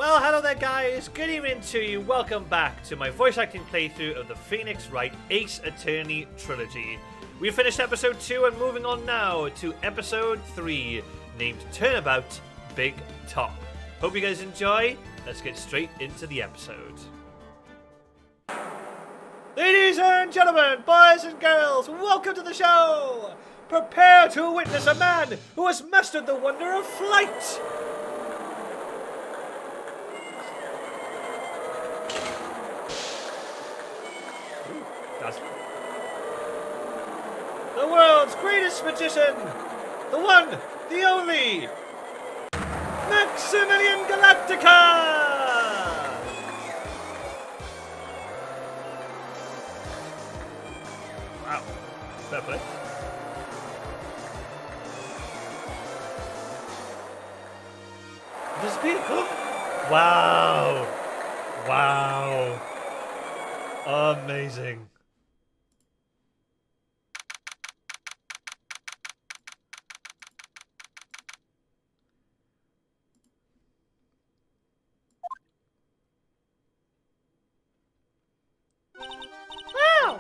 Well, hello there guys, good evening to you. Welcome back to my voice acting playthrough of the Phoenix Wright Ace Attorney Trilogy. We finished episode 2 and moving on now to episode 3, named Turnabout, Big Top. Hope you guys enjoy. Let's get straight into the episode. Ladies and gentlemen, boys and girls, welcome to the show! Prepare to witness a man who has mastered the wonder of flight! The world's greatest magician! The one, the only! Maximilian Galactica! Wow, fair play. This be wow! Wow! Amazing. Wow!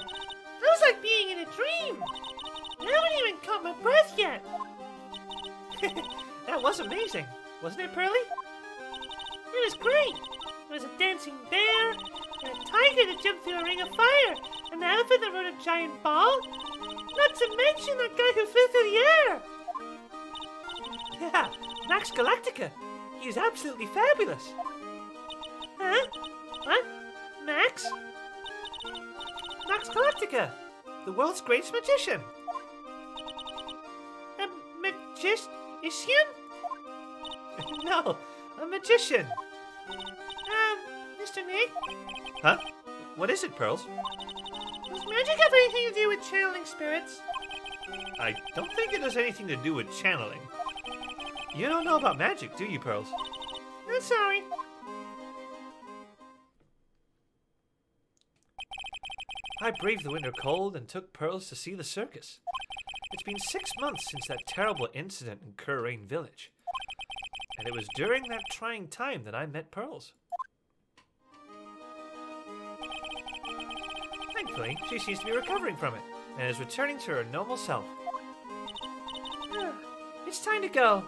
That was like being in a dream! I haven't even caught my breath yet! That was amazing, wasn't it, Pearly? It was great! There was a dancing bear, and a tiger that jumped through a ring of fire, an elephant that rode a giant ball, not to mention that guy who flew through the air! Yeah, Max Galactica. He is absolutely fabulous. Huh? What? Max? Max Galactica, the world's greatest magician. A magician? No, a magician. Mr. Nick? Huh? What is it, Pearls? Does magic have anything to do with channeling spirits? I don't think it has anything to do with channeling. You don't know about magic, do you, Pearls? I'm sorry. I braved the winter cold and took Pearls to see the circus. It's been 6 months since that terrible incident in Currain Village. And it was during that trying time that I met Pearls. Thankfully, she seems to be recovering from it, and is returning to her normal self. It's time to go.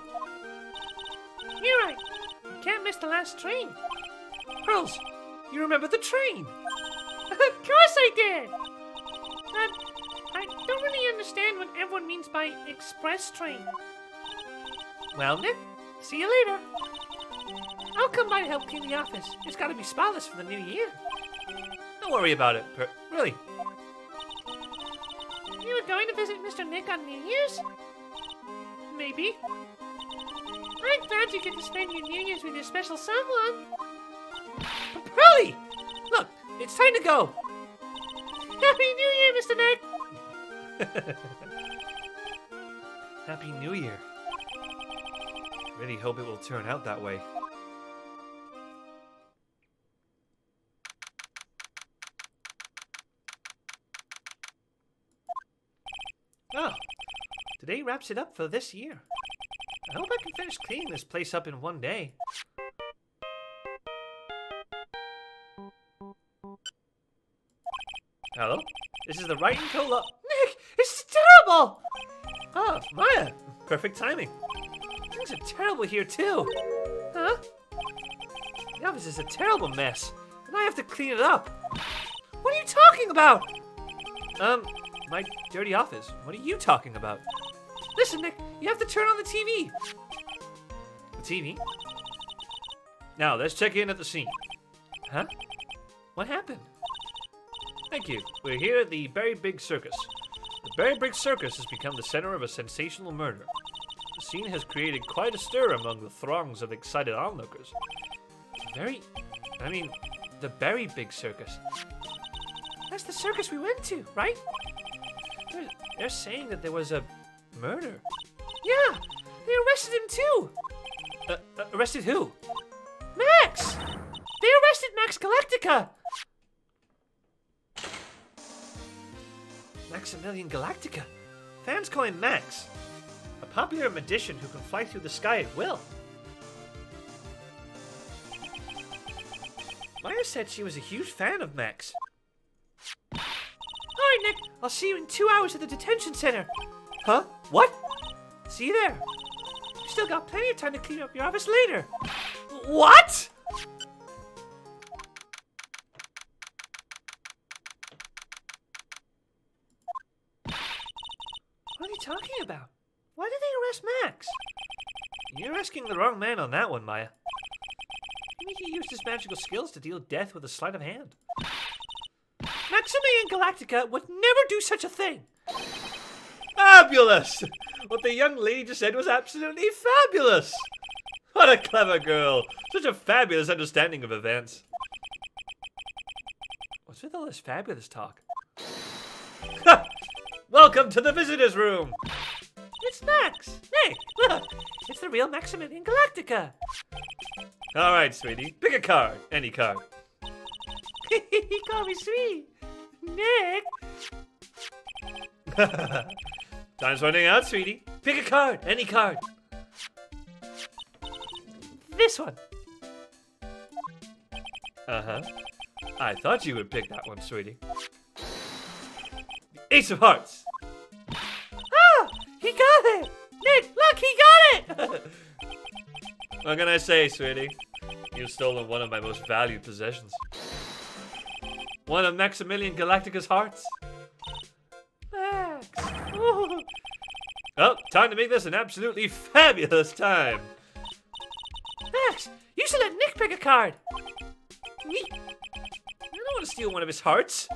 You're right. You can't miss the last train. Pearls, you remember the train? Of course I did! I don't really understand what everyone means by express train. Well, Nick, See you later. I'll come by to help clean the office. It's got to be spotless for the new year. don't worry about it. Really. You were going to visit Mr. Nick on New Year's? Maybe. I'm glad you get to spend your New Year's with your special someone. Pearly! Look, it's time to go. Happy New Year, Mr. Nick! Happy New Year. Really hope it will turn out that way. Oh, today wraps it up for this year. I hope I can finish cleaning this place up in one day. Hello? This is the Wright and Trilo. Nick, it's terrible! Oh, Maya. Perfect timing. Things are terrible here, too. Huh? The office is a terrible mess, and I have to clean it up. What are you talking about? My dirty office. What are you talking about? Listen, Nick, you have to turn on the TV. The TV? Now, let's check in at the scene. Huh? What happened? Thank you. We're here at the Very Big Circus. The Very Big Circus has become the center of a sensational murder. The scene has created quite a stir among the throngs of excited onlookers. The Very Big Circus. That's the circus we went to, right? They're saying that there was a murder. Yeah, they arrested him too. Arrested who? Max! They arrested Max Galactica. Maximilian Galactica. Fans call him Max. A popular magician who can fly through the sky at will. Maya said she was a huge fan of Max. Alright, Nick. I'll see you in 2 hours at the detention center. Huh? What? See you there. You still got plenty of time to clean up your office later. What? What are you talking about? Why did they arrest Max? You're asking the wrong man on that one, Maya. Maybe he used his magical skills to deal death with a sleight of hand. Maximilian Galactica would never do such a thing. Fabulous! What the young lady just said was absolutely fabulous. What a clever girl. Such a fabulous understanding of events. What's with all this fabulous talk? Welcome to the visitor's room. It's Max. Hey, look. It's the real Maximilian Galactica. All right, sweetie. Pick a card. Any card. He called me sweet. Nick. Time's running out, sweetie. Pick a card. Any card. This one. Uh-huh. I thought you would pick that one, sweetie. Ace of Hearts. Ah! He got it! Nick, look, he got it! What can I say, sweetie? You've stolen one of my most valued possessions. One of Maximilian Galactica's hearts. Max. Ooh. Oh, time to make this an absolutely fabulous time. Max, you should let Nick pick a card. Me? I don't want to steal one of his hearts.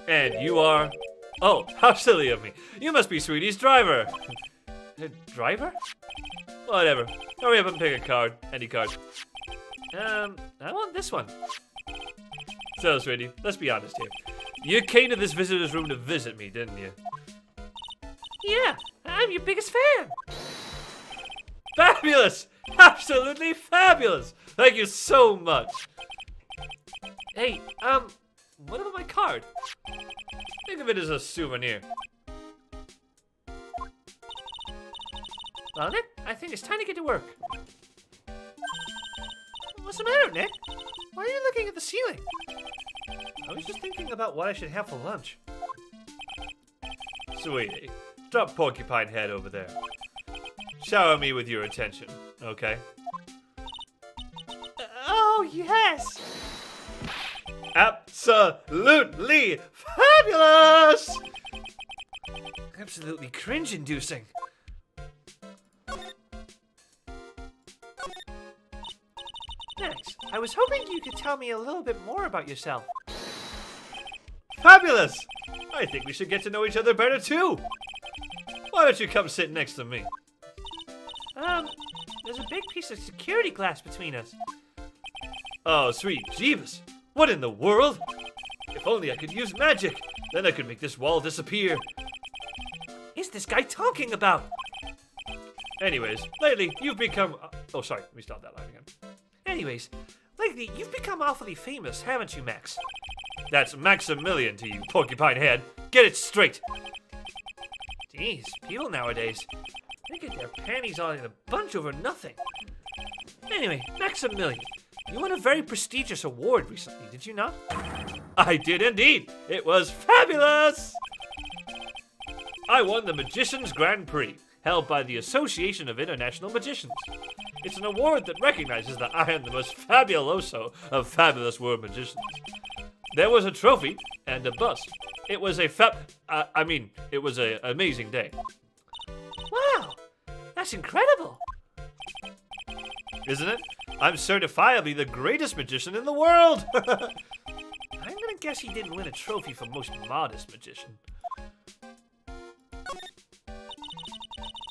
And you are... Oh, how silly of me. You must be Sweetie's driver. Driver? Whatever. Hurry up and pick a card. Any card. I want this one. So, Sweetie, let's be honest here. You came to this visitor's room to visit me, didn't you? Yeah, I'm your biggest fan. Fabulous! Absolutely fabulous! Thank you so much. Hey, what about my card? Think of it as a souvenir. Well, Nick, I think it's time to get to work. What's the matter, Nick? Why are you looking at the ceiling? I was just thinking about what I should have for lunch. Sweetie, drop Porcupine Head over there. Shower me with your attention, okay? Oh, yes! Absolutely fabulous! Absolutely cringe-inducing. Max, I was hoping you could tell me a little bit more about yourself. Fabulous! I think we should get to know each other better too. Why don't you come sit next to me? There's a big piece of security glass between us. Oh, sweet Jeebus. What in the world? If only I could use magic. Then I could make this wall disappear. Is this guy talking about? Anyways, lately you've become... Oh, sorry. Let me start that line again. Anyways, lately you've become awfully famous, haven't you, Max? That's Maximilian to you, Porcupine Head. Get it straight. Jeez, people nowadays, they get their panties all in a bunch over nothing. Anyway, Maximilian, you won a very prestigious award recently, did you not? I did indeed. It was fabulous. I won the Magician's Grand Prix, held by the Association of International Magicians. It's an award that recognizes that I am the most fabuloso of fabulous world magicians. There was a trophy and a bust. It was a it was an amazing day. Wow, that's incredible. Isn't it? I'm certifiably the greatest magician in the world. I'm gonna guess he didn't win a trophy for most modest magician.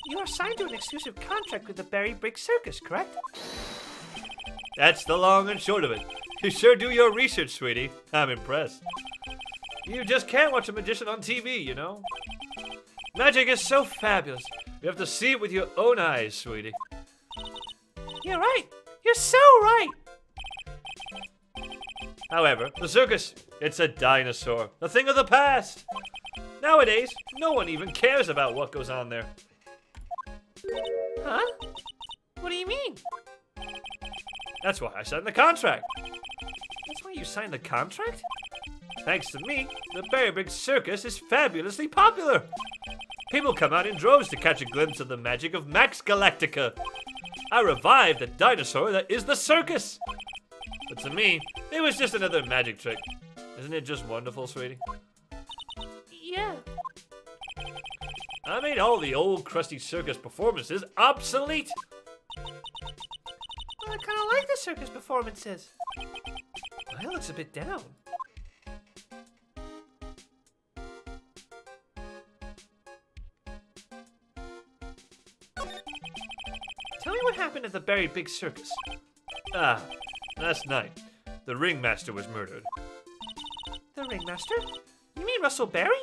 You are signed to an exclusive contract with the Berry Brick Circus, correct? That's the long and short of it. You sure do your research, sweetie. I'm impressed. You just can't watch a magician on TV, you know? Magic is so fabulous. You have to see it with your own eyes, sweetie. You're right. You're so right. However, the circus, it's a dinosaur. A thing of the past. Nowadays, no one even cares about what goes on there. Huh? What do you mean? That's why I signed the contract. why you signed the contract? Thanks to me, the Very Big Circus is fabulously popular. People come out in droves to catch a glimpse of the magic of Max Galactica. I revived the dinosaur that is the circus. But to me, it was just another magic trick. Isn't it just wonderful, sweetie? Yeah. I made all the old crusty circus performances obsolete. Well, I kind of like the circus performances. Well, looks a bit down. Tell me what happened at the Very Big Circus. Ah, last night, the ringmaster was murdered. The ringmaster? You mean Russell Berry?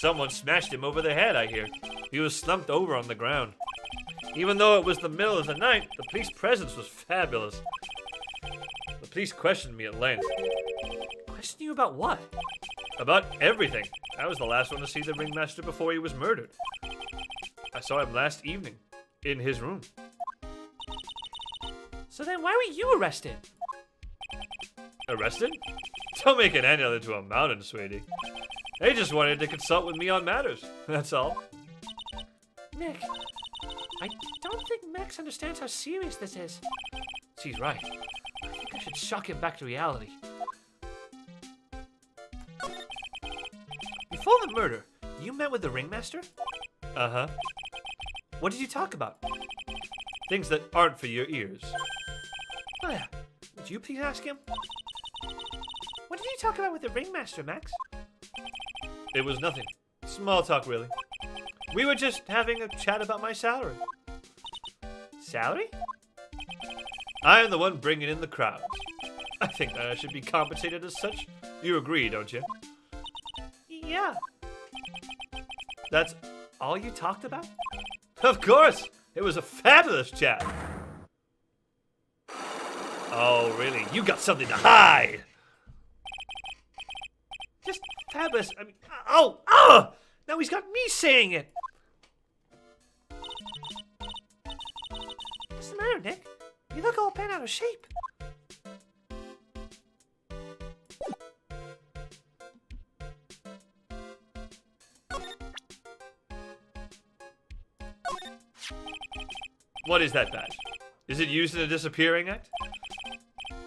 Someone smashed him over the head, I hear. He was slumped over on the ground. Even though it was the middle of the night, the police presence was fabulous. The police questioned me at length. Questioned you about what? About everything. I was the last one to see the ringmaster before he was murdered. I saw him last evening, in his room. So then why were you arrested? Arrested? Don't make an ant into a mountain, sweetie. They just wanted to consult with me on matters. That's all. Nick, I don't think Max understands how serious this is. She's right. I think I should shock him back to reality. Before the murder, you met with the ringmaster? Uh-huh. What did you talk about? Things that aren't for your ears. Oh yeah. Would you please ask him? What did you talk about with the ringmaster, Max? It was nothing. Small talk, really. We were just having a chat about my salary. Salary? I am the one bringing in the crowds. I think that I should be compensated as such. You agree, don't you? Yeah. That's all you talked about? Of course! It was a fabulous chat. Oh, really? You got something to hide! Just fabulous. I mean, oh! Now he's got me saying it. What's the matter, Nick? You look all bent out of shape. What is that badge? Is it used in a disappearing act?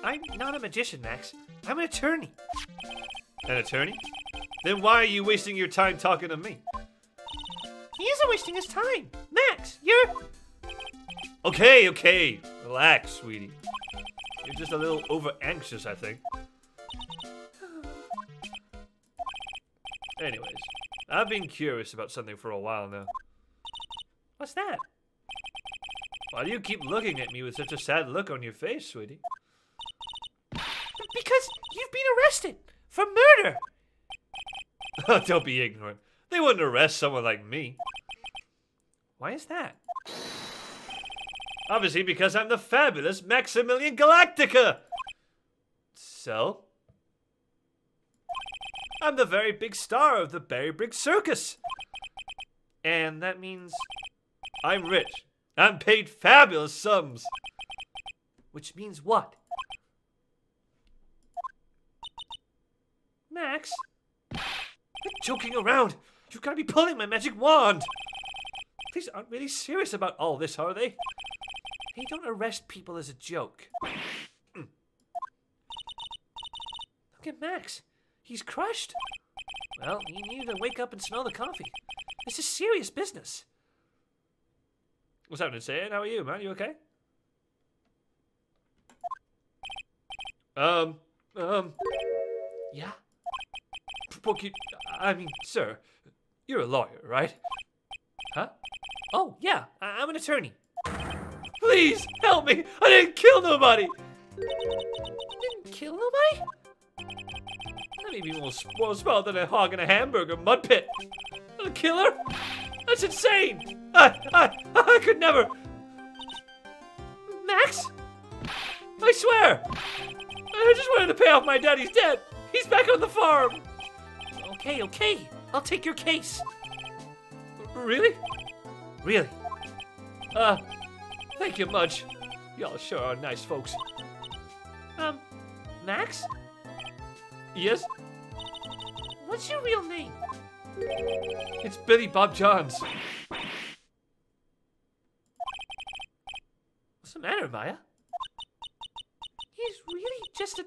I'm not a magician, Max. I'm an attorney. An attorney? Then why are you wasting your time talking to me? He isn't wasting his time. Max, you're... Okay. Relax, sweetie. You're just a little over-anxious, I think. Anyways, I've been curious about something for a while now. What's that? Why do you keep looking at me with such a sad look on your face, sweetie? Because you've been arrested for murder. Oh, don't be ignorant. They wouldn't arrest someone like me. Why is that? Obviously because I'm the fabulous Maximilian Galactica. So? I'm the very big star of the Very Big Circus. And that means I'm rich. I'm paid fabulous sums. Which means what? Max? Quit joking around. You've got to be pulling my magic wand. These aren't really serious about all this, are they? Hey, don't arrest people as a joke. Look at Max. He's crushed. Well, he needed to wake up and smell the coffee. This is serious business. What's happening, Sayed? How are you, man? You okay? Yeah? I mean, sir, you're a lawyer, right? Huh? Oh, yeah. I'm an attorney. Please, help me! I didn't kill nobody! Didn't kill nobody? That may be more small than a hog in a hamburger mud pit. A killer? That's insane! I could never... Max? I swear! I just wanted to pay off my daddy's debt. He's back on the farm. Okay. I'll take your case. Really? Really? Thank you much. Y'all sure are nice folks. Max? Yes? What's your real name? It's Billy Bob Johns. What's the matter, Maya? He's really just a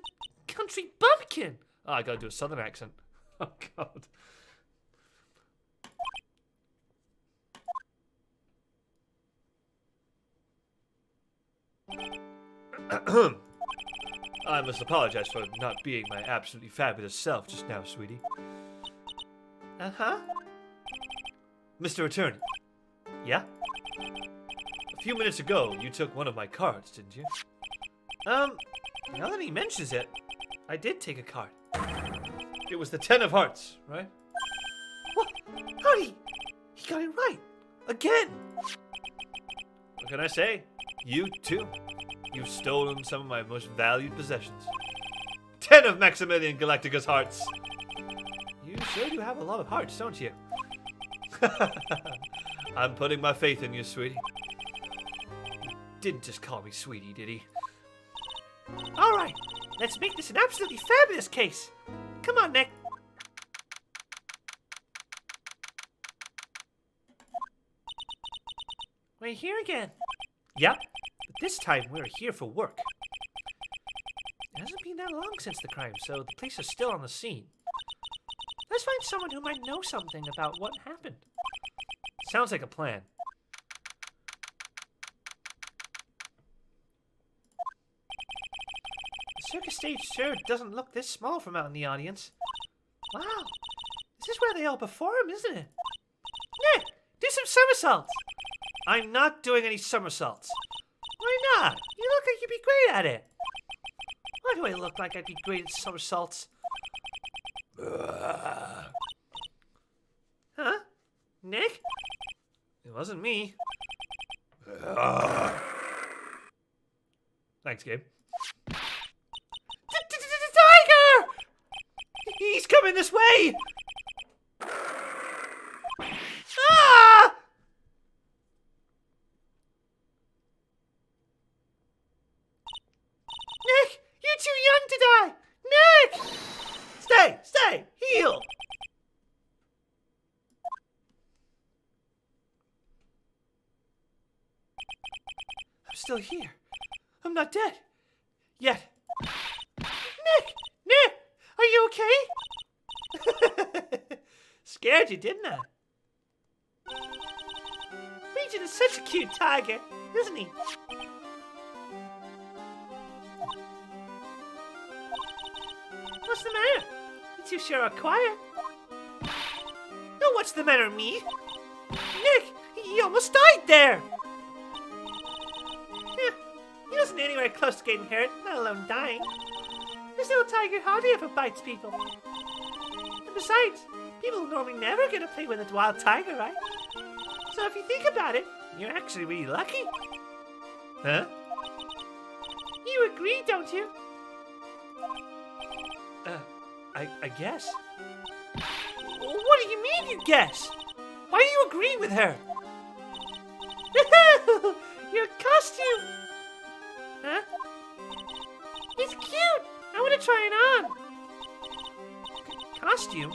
country bumpkin. Oh, I gotta do a southern accent. Oh, God. I must apologize for not being my absolutely fabulous self just now, sweetie. Uh-huh. Mr. Attorney. Yeah? A few minutes ago, you took one of my cards, didn't you? Now that he mentions it, I did take a card. It was the 10 of hearts, right? What? Howdy! He got it right. Again! What can I say? You, too. You've stolen some of my most valued possessions. 10 of Maximilian Galactica's hearts. You sure do have a lot of hearts, don't you? I'm putting my faith in you, sweetie. He didn't just call me sweetie, did he? All right, let's make this an absolutely fabulous case. Come on, Nick. We're here again. Yep, but this time we're here for work. It hasn't been that long since the crime, so the police are still on the scene. Let's find someone who might know something about what happened. Sounds like a plan. The circus stage sure doesn't look this small from out in the audience. Wow, this is where they all perform, isn't it? Nick, do some somersaults. I'm not doing any somersaults. Why not? You look like you'd be great at it. Why do I look like I'd be great at somersaults? Huh? Nick? It wasn't me. Thanks, Gabe. Tiger! He's coming this way! Ah! Nick, you're too young to die! Nick! Stay! Heal! I'm still here. I'm not dead. Yet. Nick! Are you okay? Scared you, didn't I? Regent is such a cute tiger, isn't he? What's the matter? You two sure are quiet. No, what's the matter, me? Nick, he almost died there. He wasn't anywhere close to getting hurt, let alone dying. This little tiger hardly ever bites people. And besides, people normally never get to play with a wild tiger, right? So if you think about it, you're actually really lucky. Huh? You agree, don't you? I guess. What do you mean you guess? Why do you agree with her? Your costume! Huh? It's cute! I want to try it on! Costume?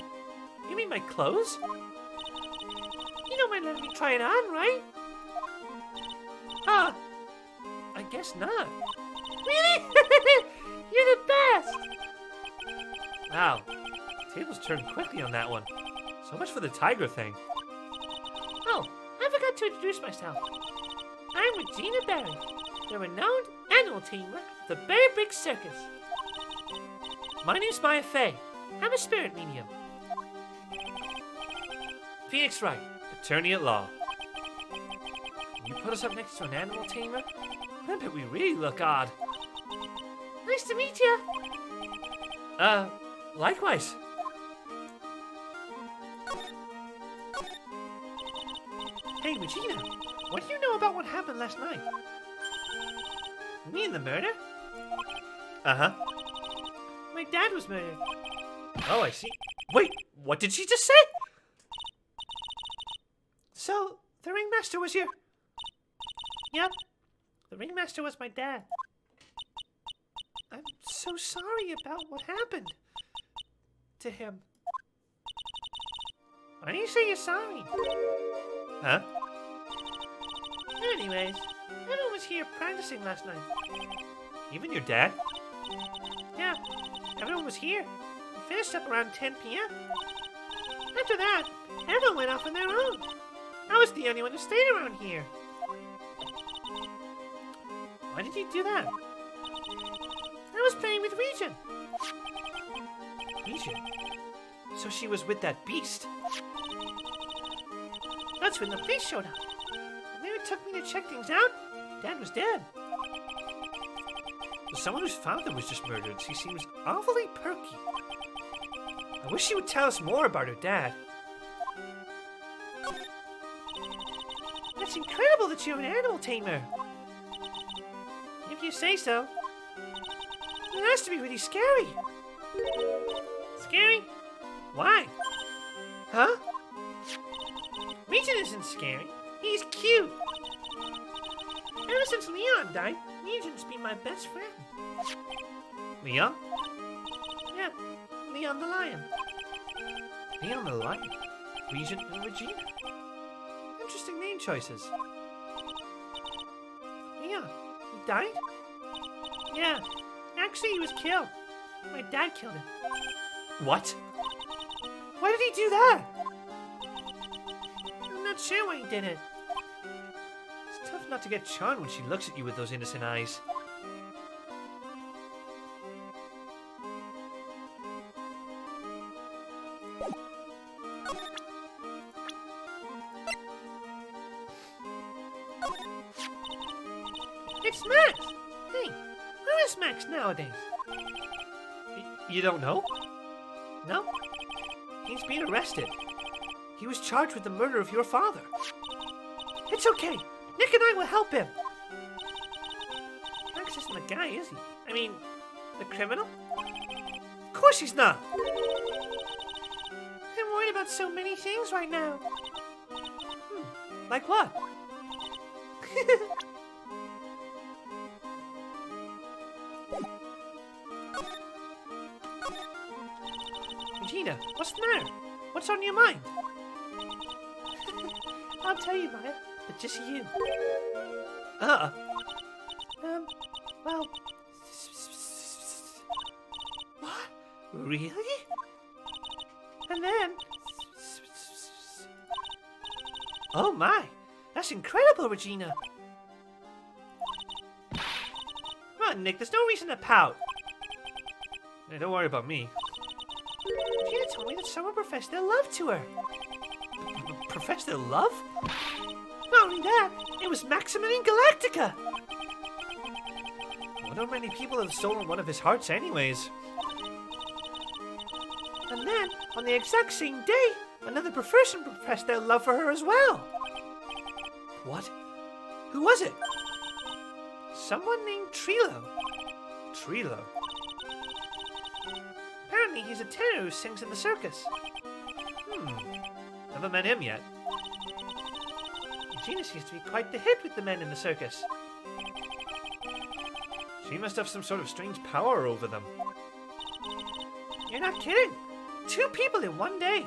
You mean my clothes? You don't mind letting me try it on, right? Huh? I guess not. Really? You're the best! Wow. Tables turned quickly on that one. So much for the tiger thing. Oh, I forgot to introduce myself. I'm Regina Berry, the renowned animal tamer of the Bear Brick Circus. My name's Maya Fey. I'm a spirit medium. Phoenix Wright, attorney at law. You put us up next to an animal tamer? I bet we really look odd. Nice to meet you. Likewise. Hey, Regina, what do you know about what happened last night? You mean the murder? Uh-huh. My dad was murdered. Oh, I see. Wait, what did she just say? So, the ringmaster was your... Yep, the ringmaster was my dad. I'm so sorry about what happened to him. Why do you say you're sorry? Huh? Anyways, everyone was here practicing last night. Even your dad? Yeah, everyone was here. We finished up around 10 p.m. After that, everyone went off on their own. I was the only one who stayed around here. Why did you do that? I was playing with Regent. Regent? So she was with that beast? That's when the police showed up. When they took me to check things out, Dad was dead. Someone whose father was just murdered. She seems awfully perky. I wish she would tell us more about her dad. That's incredible that you're an animal tamer. If you say so. It has to be really scary. Scary? Why? Huh? Regent isn't scary. He's cute. Ever since Leon died, Regent's been my best friend. Leon? Yeah, Leon the lion. Leon the lion? Regent and Regina? Interesting name choices. Leon, he died? Yeah, actually he was killed. My dad killed him. What? Why did he do that? I'm not sure why he did it. It's tough not to get charmed when she looks at you with those innocent eyes. It's Max! Hey, where is Max nowadays? You don't know? No? He's been arrested. He was charged with the murder of your father. It's okay. Nick and I will help him. Max isn't the guy, is he? I mean, the criminal? Of course he's not. I'm worried about so many things right now. Like what? Regina, what's the matter? What's on your mind? I'll tell you, Maya, but just you. Well... What? Really? And then... Oh my! That's incredible, Regina! Come on, Nick, there's no reason to pout. Hey, don't worry about me. Regina told me that someone professed their love to her. Profess their love? Not only that, it was Maximilian Galactica! I wonder how many people have stolen one of his hearts anyways. And then, on the exact same day, another person professed their love for her as well. What? Who was it? Someone named Trilo. Trilo? Apparently he's a tenor who sings in the circus. Never met him yet. Regina seems to be quite the hit with the men in the circus. She must have some sort of strange power over them. You're not kidding. 2 people in one day.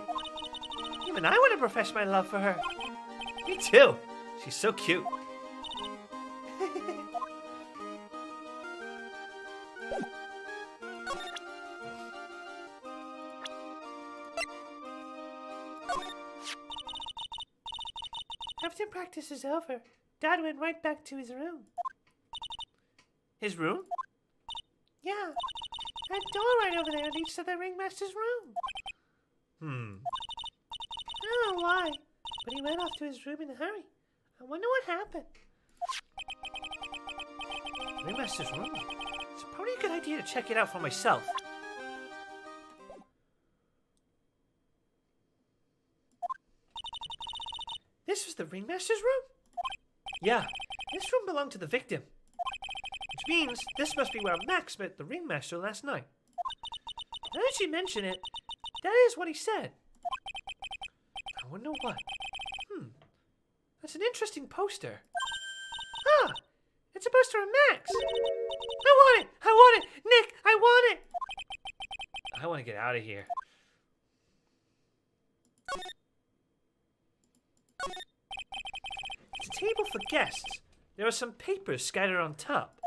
Even I want to profess my love for her. Me too. She's so cute. After practice is over, Dad went right back to his room. His room? Yeah, that door right over there leads to the ringmaster's room. I don't know why, but he went off to his room in a hurry. I wonder what happened. Ringmaster's room? It's probably a good idea to check it out for myself. This was the ringmaster's room? Yeah, this room belonged to the victim. Which means this must be where Max met the ringmaster last night. Now that you mention it, that is what he said. I wonder what. That's an interesting poster. Ah! It's a poster of Max! I want it! I want it! to get out of here. It's a table for guests. There are some papers scattered on top.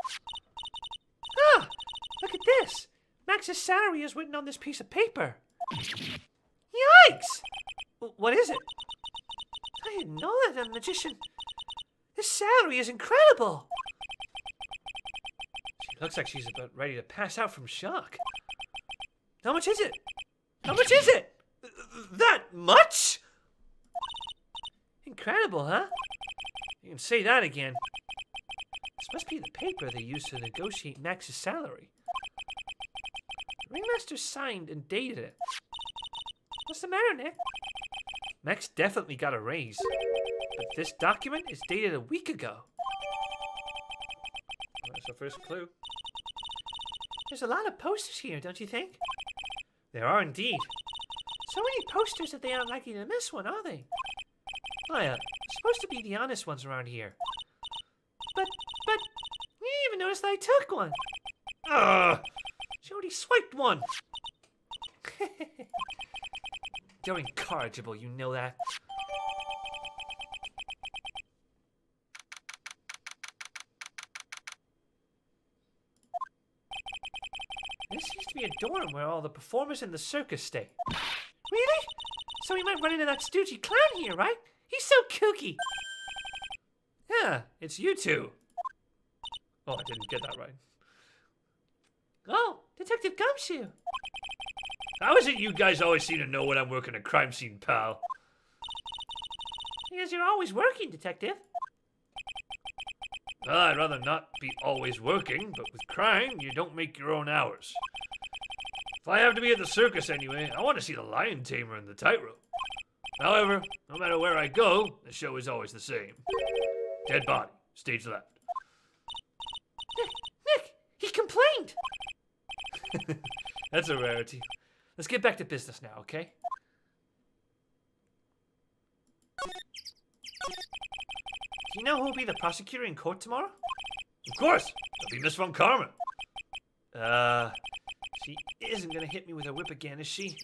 Ah! Look at this! Max's salary is written on this piece of paper. Yikes! What is it? I didn't know that a magician... His salary is incredible! She looks like she's about ready to pass out from shock. How much is it? How much is it? That much? Incredible, huh? You can say that again. This must be the paper they used to negotiate Max's salary. The ringmaster signed and dated it. What's the matter, Nick? Max definitely got a raise. But this document is dated a week ago. That's our first clue. There's a lot of posters here, don't you think? There are indeed. So many posters that they aren't likely to miss one, are they? Oh yeah, supposed to be the honest ones around here. But, you didn't even notice that I took one. She already swiped one. You're incorrigible, you know that. This seems to be a dorm where all the performers in the circus stay. Really? So we might run into that stoogey clown here, right? He's so kooky. Yeah, it's you two. Oh, I didn't get that right. Oh, Detective Gumshoe. How is it you guys always seem to know when I'm working a crime scene, pal? Because you're always working, Detective. Well, I'd rather not be always working, but with crime, you don't make your own hours. If I have to be at the circus anyway, I want to see the lion tamer and the tightrope. However, no matter where I go, the show is always the same. Dead body, stage left. Nick, he complained! That's a rarity. Let's get back to business now, okay? Do you know who will be the prosecutor in court tomorrow? Of course! It'll be Miss Von Karma. She isn't gonna hit me with her whip again, is she?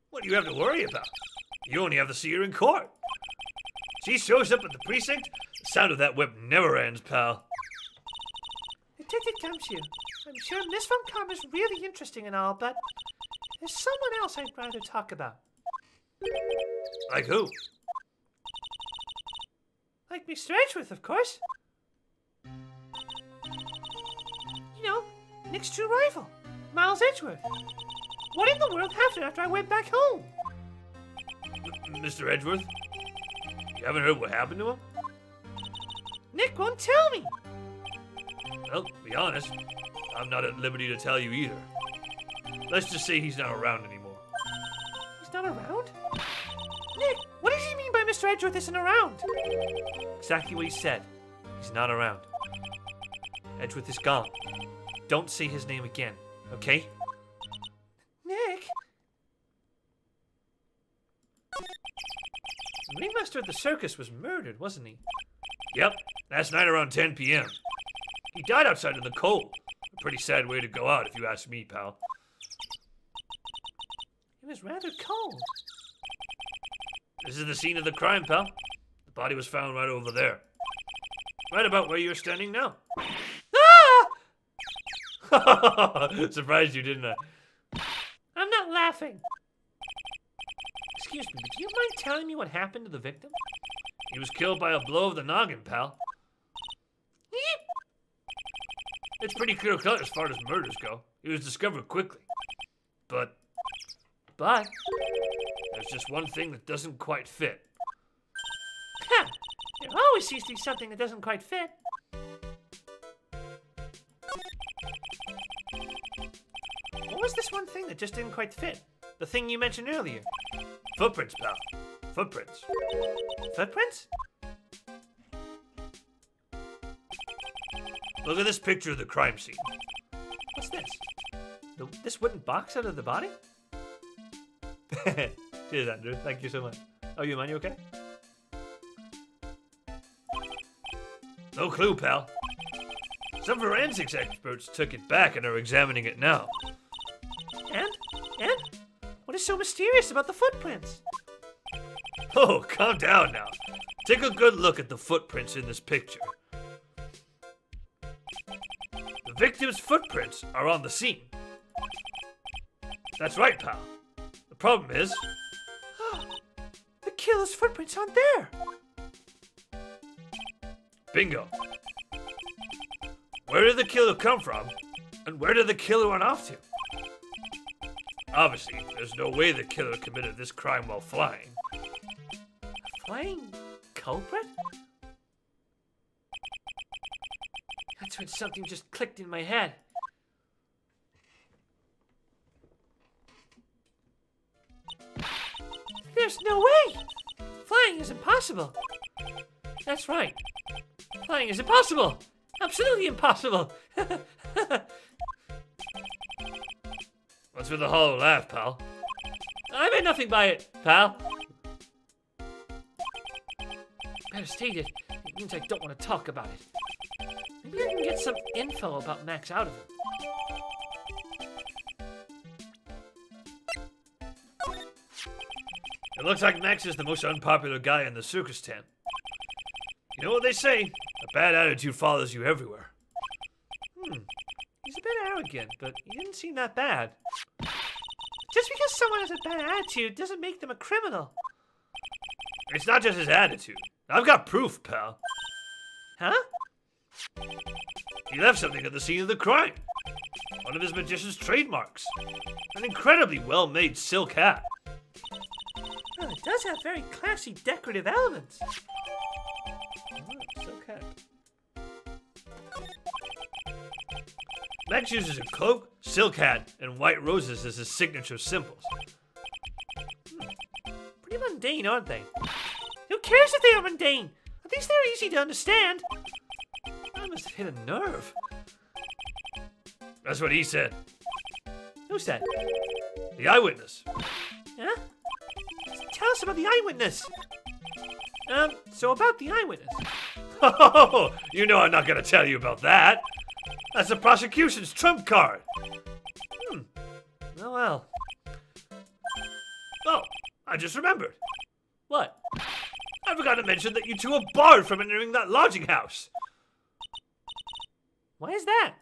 What do you have to worry about? You only have to see her in court. She shows up at the precinct, the sound of that whip never ends, pal. Detective Gumshoe, I'm sure Miss Von Karma's really interesting and all, but there's someone else I'd rather talk about. Like who? Like Mr. Edgeworth, of course. You know, Nick's true rival, Miles Edgeworth. What in the world happened after I went back home? Mr. Edgeworth? You haven't heard what happened to him? Nick won't tell me. Well, to be honest, I'm not at liberty to tell you either. Let's just say he's not around anymore. He's not around? Nick, what does he mean by Mr. Edgeworth isn't around? Exactly what he said. He's not around. Edgeworth is gone. Don't say his name again, okay? Nick? The ringmaster of the circus was murdered, wasn't he? Yep, last night around 10 p.m. He died outside in the cold. A pretty sad way to go out, if you ask me, pal. It was rather cold. This is the scene of the crime, pal. The body was found right over there. Right about where you're standing now. Ah! Surprised you, didn't I? I'm not laughing. Excuse me, but do you mind telling me what happened to the victim? He was killed by a blow of the noggin, pal. It's pretty clear cut as far as murders go. He was discovered quickly. But there's just one thing that doesn't quite fit. Ha! There always seems to be something that doesn't quite fit. What was this one thing that just didn't quite fit? The thing you mentioned earlier. Footprints, pal. Footprints. Footprints? Look at this picture of the crime scene. What's this? This wooden box out of the body? Cheers, Andrew. Thank you so much. Oh, you man, you okay? No clue, pal. Some forensics experts took it back and are examining it now. What is so mysterious about the footprints? Oh, calm down now. Take a good look at the footprints in this picture. The victim's footprints are on the scene. That's right, pal. The problem is... The killer's footprints aren't there. Bingo. Where did the killer come from? And where did the killer run off to? Obviously, there's no way the killer committed this crime while flying. Flying culprit? That's when something just clicked in my head. There's no way! Flying is impossible. That's right. Flying is impossible. Absolutely impossible. What's with the hollow laugh, pal? I meant nothing by it, pal. Better state it. It means I don't want to talk about it. Maybe I can get some info about Max out of him. It looks like Max is the most unpopular guy in the circus tent. You know what they say? A bad attitude follows you everywhere. He's a bit arrogant, but he didn't seem that bad. Just because someone has a bad attitude doesn't make them a criminal. It's not just his attitude. I've got proof, pal. Huh? He left something at the scene of the crime. One of his magician's trademarks. An incredibly well-made silk hat. Well, it does have very classy decorative elements. Oh, silk hat. Max uses a cloak, silk hat, and white roses as his signature symbols. Pretty mundane, aren't they? Who cares if they are mundane? At least they're easy to understand. I must have hit a nerve. That's what he said. Who said? The eyewitness. Huh? Tell us about the eyewitness. So about the eyewitness. Oh, you know I'm not going to tell you about that. That's the prosecution's trump card. Oh well. Oh, I just remembered. What? I forgot to mention that you two are barred from entering that lodging house. Why is that?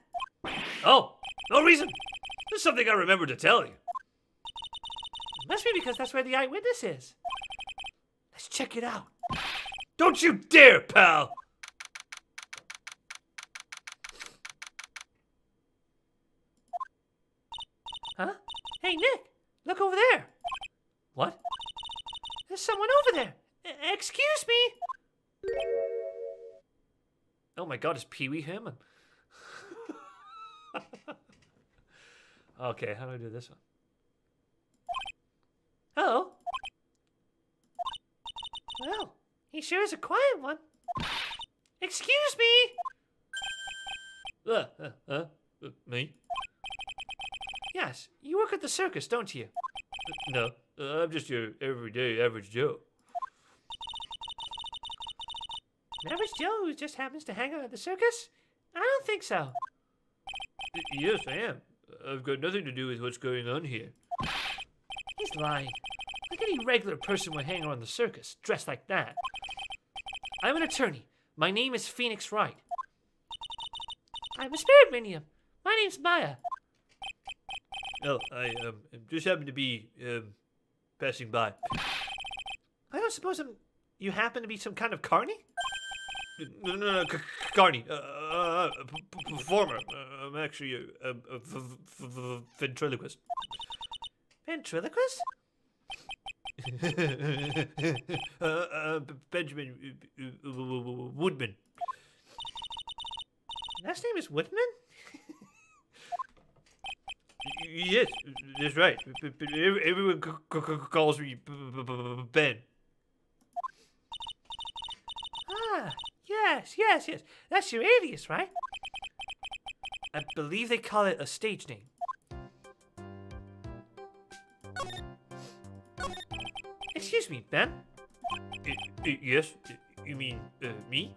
Oh, no reason. Just something I remembered to tell you. It must be because that's where the eyewitness is. Let's check it out. Don't you dare, pal. Huh? Hey, Nick, look over there. What? There's someone over there. Excuse me. Oh my God, it's Pee Wee Herman. Okay, how do I do this one? Hello. Well, he sure is a quiet one. Excuse me. Me? Yes, you work at the circus, don't you? No, I'm just your everyday average Joe. An average Joe who just happens to hang out at the circus? I don't think so. Yes, I am. I've got nothing to do with what's going on here. He's lying. Like any regular person would hang around the circus, dressed like that. I'm an attorney. My name is Phoenix Wright. I'm a spirit medium. My name's Maya. Oh, I just happened to be passing by. I don't suppose you happen to be some kind of carny? No, Carney, performer. I'm actually a ventriloquist. Ventriloquist? Benjamin Woodman. Last name is Woodman? Yes, that's right. Everyone calls me Ben. Ah, yes. That's your alias, right? I believe they call it a stage name. Excuse me, Ben? Yes? You mean me?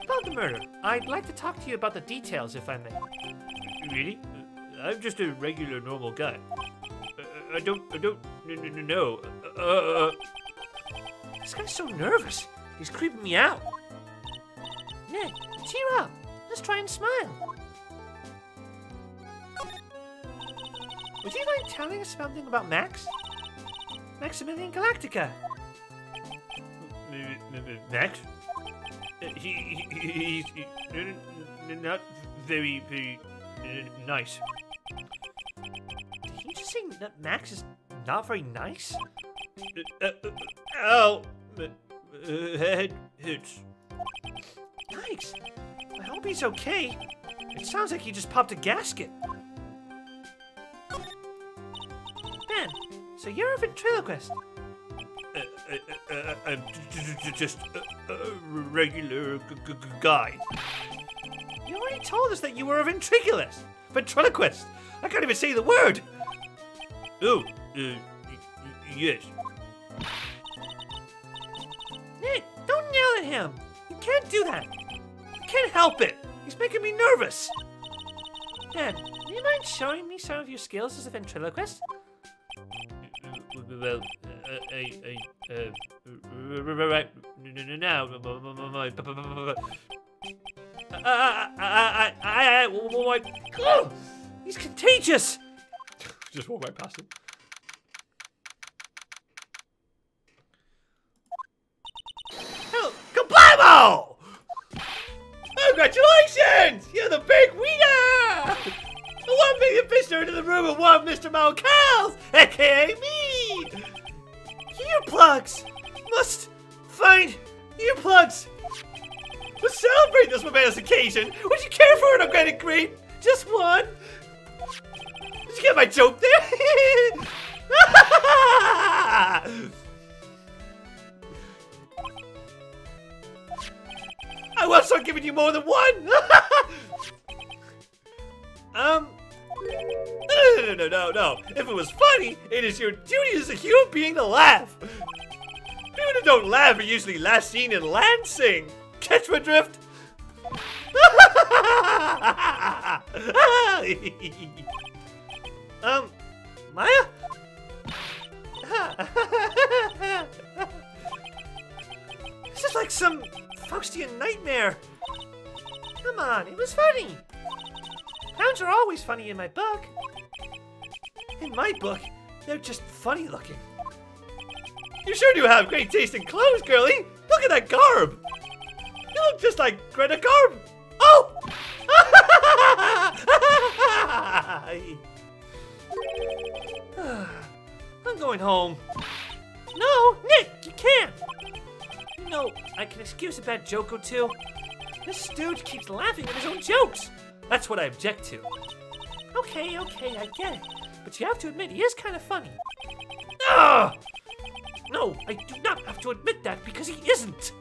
About the murder, I'd like to talk to you about the details, if I may. Really? I'm just a regular, normal guy. I don't know. This guy's so nervous. He's creeping me out. Nick, cheer up. Let's try and smile. Would you mind telling us something about Max? Maximilian Galactica. Max? He's not very nice. Did he just say that Max is not very nice? Ow! Head hurts. Nice. I hope he's okay. It sounds like he just popped a gasket. Ben, so you're a ventriloquist. I'm just a regular guy. You already told us that you were a ventriloquist. Ventriloquist. I can't even say the word. Oh, yes. Nick, don't yell at him. You can't do that. I can't help it. He's making me nervous. Ben, do you mind showing me some of your skills as a ventriloquist? Well, right now, Oh, he's contagious. just walk right past him. Oh, kablamo! Congratulations! You're the big winner! The 1 million visitor into the room of one Mr. Malcals, aka me! Earplugs! Must find earplugs! To celebrate this momentous occasion, would you care for an organic grape? Just one? Did you get my joke there? I will start giving you more than one! No. If it was funny, it is your duty as a human being to laugh. People who don't laugh are usually last seen in Lansing. Catch my drift? Maya? This is like some Faustian nightmare. Come on, it was funny. Clowns are always funny in my book. In my book, they're just funny looking. You sure do have great taste in clothes, girlie. Look at that garb. You look just like Greta Garb. Oh! I'm going home. No, Nick, you can't. You know, I can excuse a bad joke or two. This stooge keeps laughing at his own jokes. That's what I object to. Okay, I get it. But you have to admit, he is kind of funny. Ugh! No, I do not have to admit that because he isn't.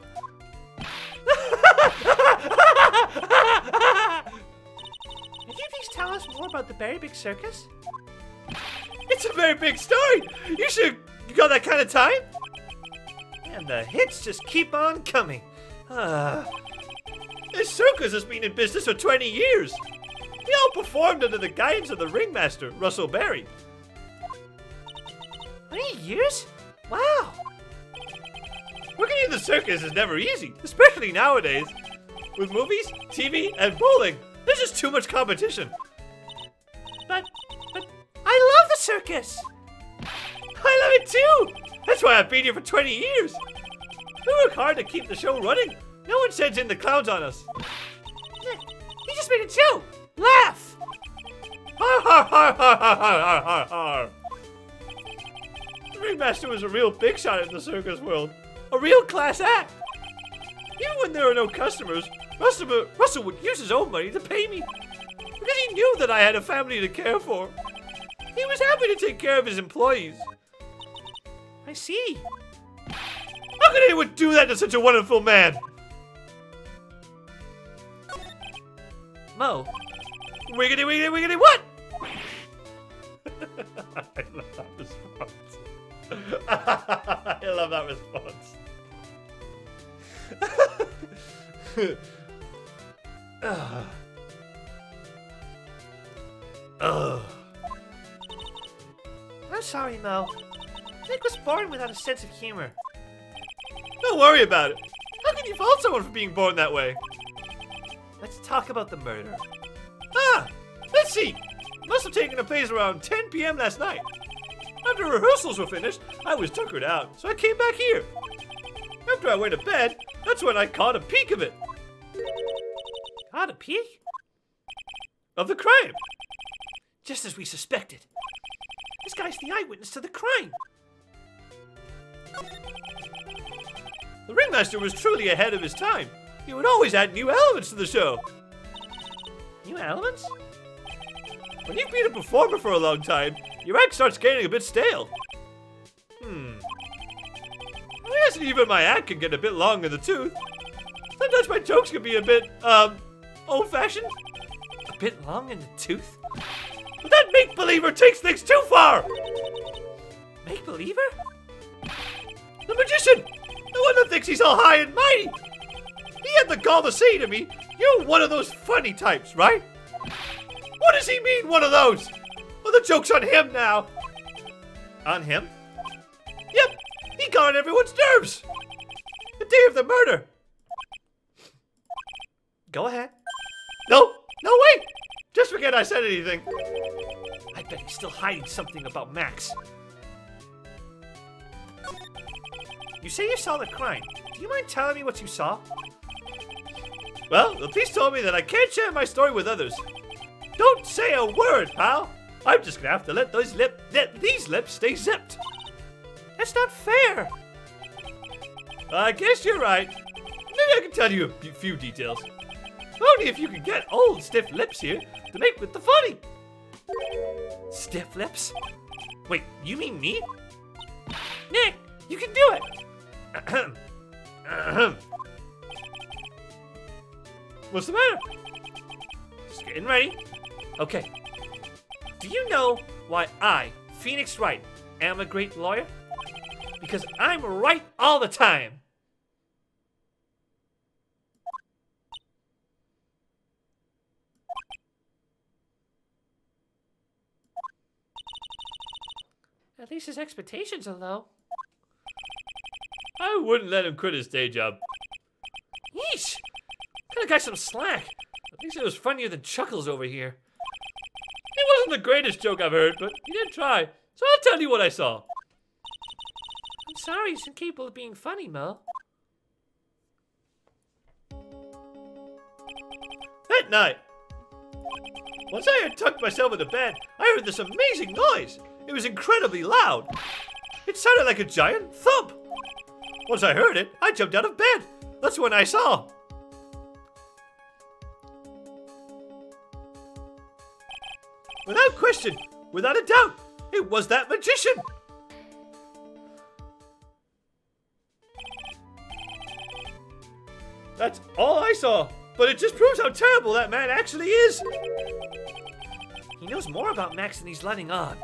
Could you please tell us more about the very big circus? It's a very big story. You got that kind of time? And the hits just keep on coming. This circus has been in business for 20 years. He all performed under the guidance of the ringmaster, Russell Berry. 20 years? Wow. Working in the circus is never easy, especially nowadays. With movies, TV, and bowling, there's just too much competition. But I love the circus. I love it too. That's why I've been here for 20 years. We work hard to keep the show running. No one sends in the clowns on us. He just made a joke. Laugh. Har har har har har har har har. The ringmaster was a real big shot in the circus world. A real class act. Even when there were no customers, Russell would use his own money to pay me. Because he knew that I had a family to care for. He was happy to take care of his employees. I see. How could anyone do that to such a wonderful man? Mo. Wiggity, wiggity, wiggity, what? I love that response. I love that response. I'm sorry, Mo. Nick was born without a sense of humor. Don't worry about it. How can you fault someone for being born that way? Let's talk about the murder. Ah, let's see. It must have taken place around 10 p.m. last night. After rehearsals were finished, I was tuckered out, so I came back here. After I went to bed, that's when I caught a peek of it. Caught a peek? Of the crime. Just as we suspected. This guy's the eyewitness to the crime. The ringmaster was truly ahead of his time. He would always add new elements to the show. New elements? When you've been a performer for a long time, your act starts getting a bit stale. I guess even my act can get a bit long in the tooth. Sometimes my jokes can be a bit, old-fashioned. A bit long in the tooth? But that make-believer takes things too far! Make-believer? The magician! The one that thinks he's all high and mighty! He had the gall to say to me, "You're one of those funny types, right?" What does he mean, one of those? Well, the joke's on him now. On him? Yep, he got on everyone's nerves. The day of the murder. Go ahead. No, wait! Just forget I said anything. I bet he's still hiding something about Max. You say you saw the crime. Do you mind telling me what you saw? Well, the police told me that I can't share my story with others. Don't say a word, pal. I'm just gonna have to let these lips stay zipped. That's not fair. I guess you're right. Maybe I can tell you a few details. Only if you can get old stiff lips here to make with the funny. Stiff lips? Wait, you mean me? Nick, you can do it. What's the matter? Just getting ready. Okay. Do you know why I, Phoenix Wright, am a great lawyer? Because I'm right all the time. At least his expectations are low. I wouldn't let him quit his day job. Yeesh! Cut a guy some slack. At least it was funnier than Chuckles over here. It wasn't the greatest joke I've heard, but he did try. So I'll tell you what I saw. I'm sorry he's incapable of being funny, Mel. That night, once I had tucked myself into bed, I heard this amazing noise. It was incredibly loud. It sounded like a giant thump. Once I heard it, I jumped out of bed. That's when I saw. Without question, without a doubt, it was that magician. That's all I saw, but it just proves how terrible that man actually is. He knows more about Max than he's letting on.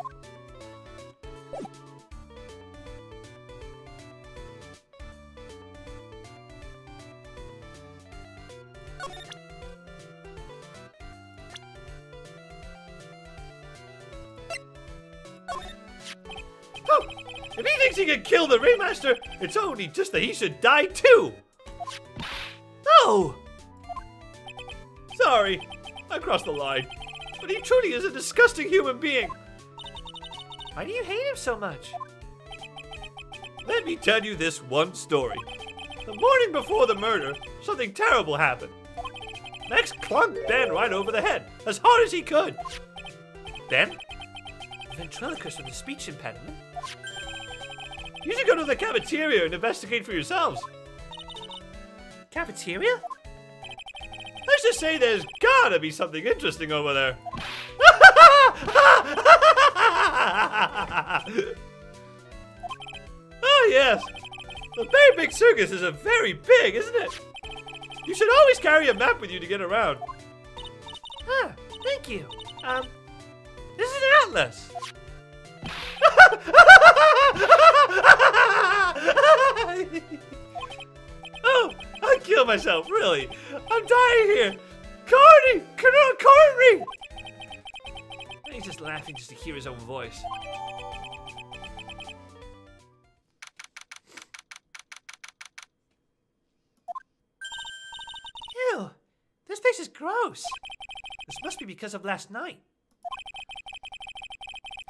If he thinks he can kill the ringmaster, it's only just that he should die too. No! Sorry, I crossed the line. But he truly is a disgusting human being. Why do you hate him so much? Let me tell you this one story. The morning before the murder, something terrible happened. Max clunked Ben right over the head, as hard as he could. Ben? The ventriloquist with a speech impediment? You should go to the cafeteria and investigate for yourselves. Cafeteria? Let's just say there's gotta be something interesting over there. Oh yes, the very big circus is a very big, isn't it? You should always carry a map with you to get around. Ah, thank you. This is an atlas. Oh, I killed myself, really. I'm dying here. Carney! Carney! He's just laughing laughing just to hear his own voice. Ew, this place is gross. This must be because of last night.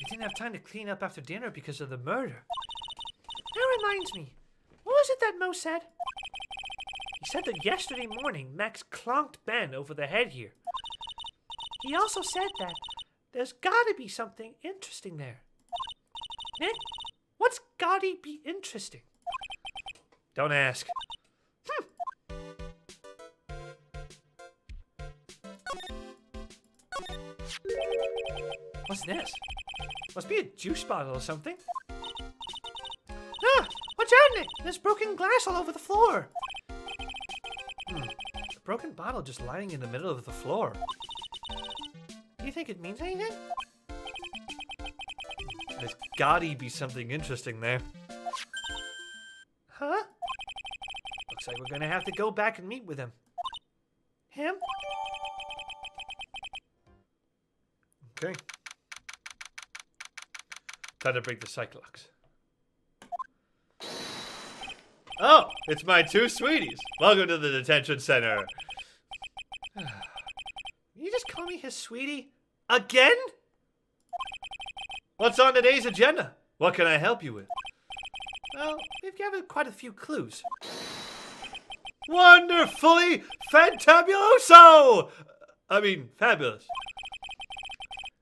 You didn't have time to clean up after dinner because of the murder. That reminds me. What was it that Mo said? He said that yesterday morning Max clonked Ben over the head here. He also said that there's gotta be something interesting there. Nick, what's gotta be interesting? Don't ask. What's this? Must be a juice bottle or something. Ah! Watch out, Nick! There's broken glass all over the floor. A broken bottle just lying in the middle of the floor. Do you think it means anything? There's gotta be something interesting there. Huh? Looks like we're gonna have to go back and meet with him. Him? Okay. Time to break the cyclox. Oh, it's my two sweeties. Welcome to the detention center. You just call me his sweetie? Again? What's on today's agenda? What can I help you with? Well, we've gathered quite a few clues. Wonderfully fantabuloso! I mean, fabulous.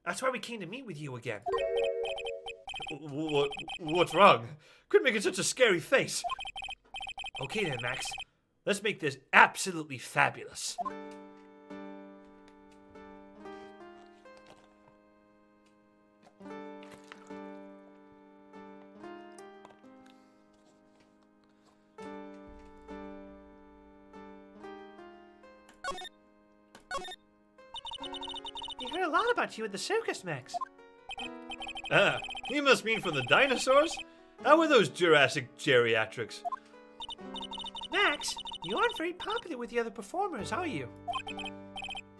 That's why we came to meet with you again. What's wrong? Quit making such a scary face. Okay then, Max. Let's make this absolutely fabulous. We heard a lot about you at the circus, Max. Ah, you must mean from the dinosaurs? How were those Jurassic geriatrics? Max, you aren't very popular with the other performers, are you?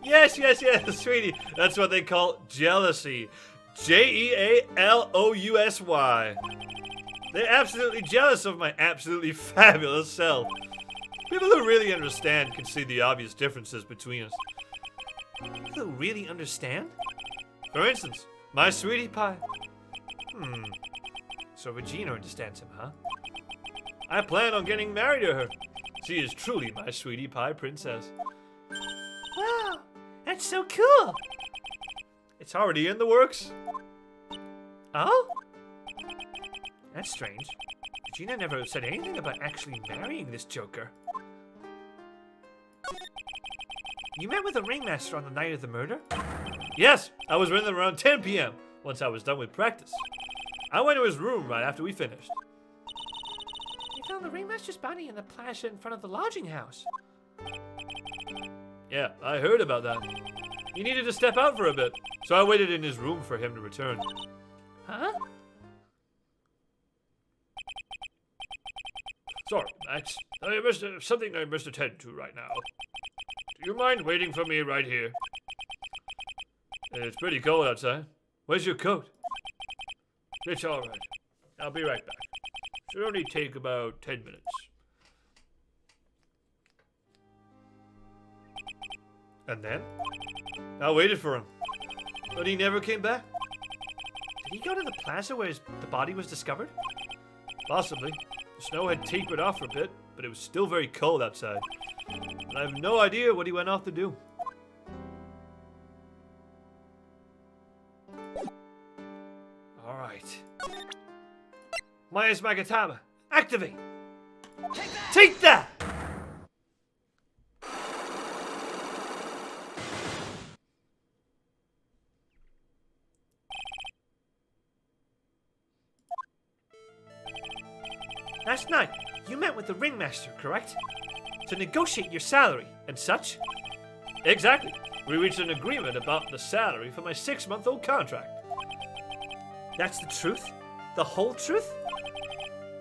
Yes, sweetie. That's what they call jealousy. Jealousy. They're absolutely jealous of my absolutely fabulous self. People who really understand can see the obvious differences between us. People who really understand? For instance, my sweetie pie. So Regina understands him, huh? I plan on getting married to her. She is truly my sweetie pie princess. Wow, that's so cool. It's already in the works. Oh? That's strange. Regina never said anything about actually marrying this joker. You met with the ringmaster on the night of the murder? Yes, I was with him around 10 p.m. once I was done with practice. I went to his room right after we finished. We found the ringmaster's body in the plaza in front of the lodging house. Yeah, I heard about that. He needed to step out for a bit, so I waited in his room for him to return. Huh? Sorry, Max. Something I must attend to right now. Do you mind waiting for me right here? It's pretty cold outside. Where's your coat? It's all right. I'll be right back. Should only take about 10 minutes. And then? I waited for him. But he never came back. Did he go to the plaza where the body was discovered? Possibly. The snow had tapered off for a bit, but it was still very cold outside. And I have no idea what he went off to do. Alright. Maya's Magatama, activate! Take that! Last night, you met with the ringmaster, correct? To negotiate your salary and such? Exactly. We reached an agreement about the salary for my 6-month-old contract. That's the truth? The whole truth?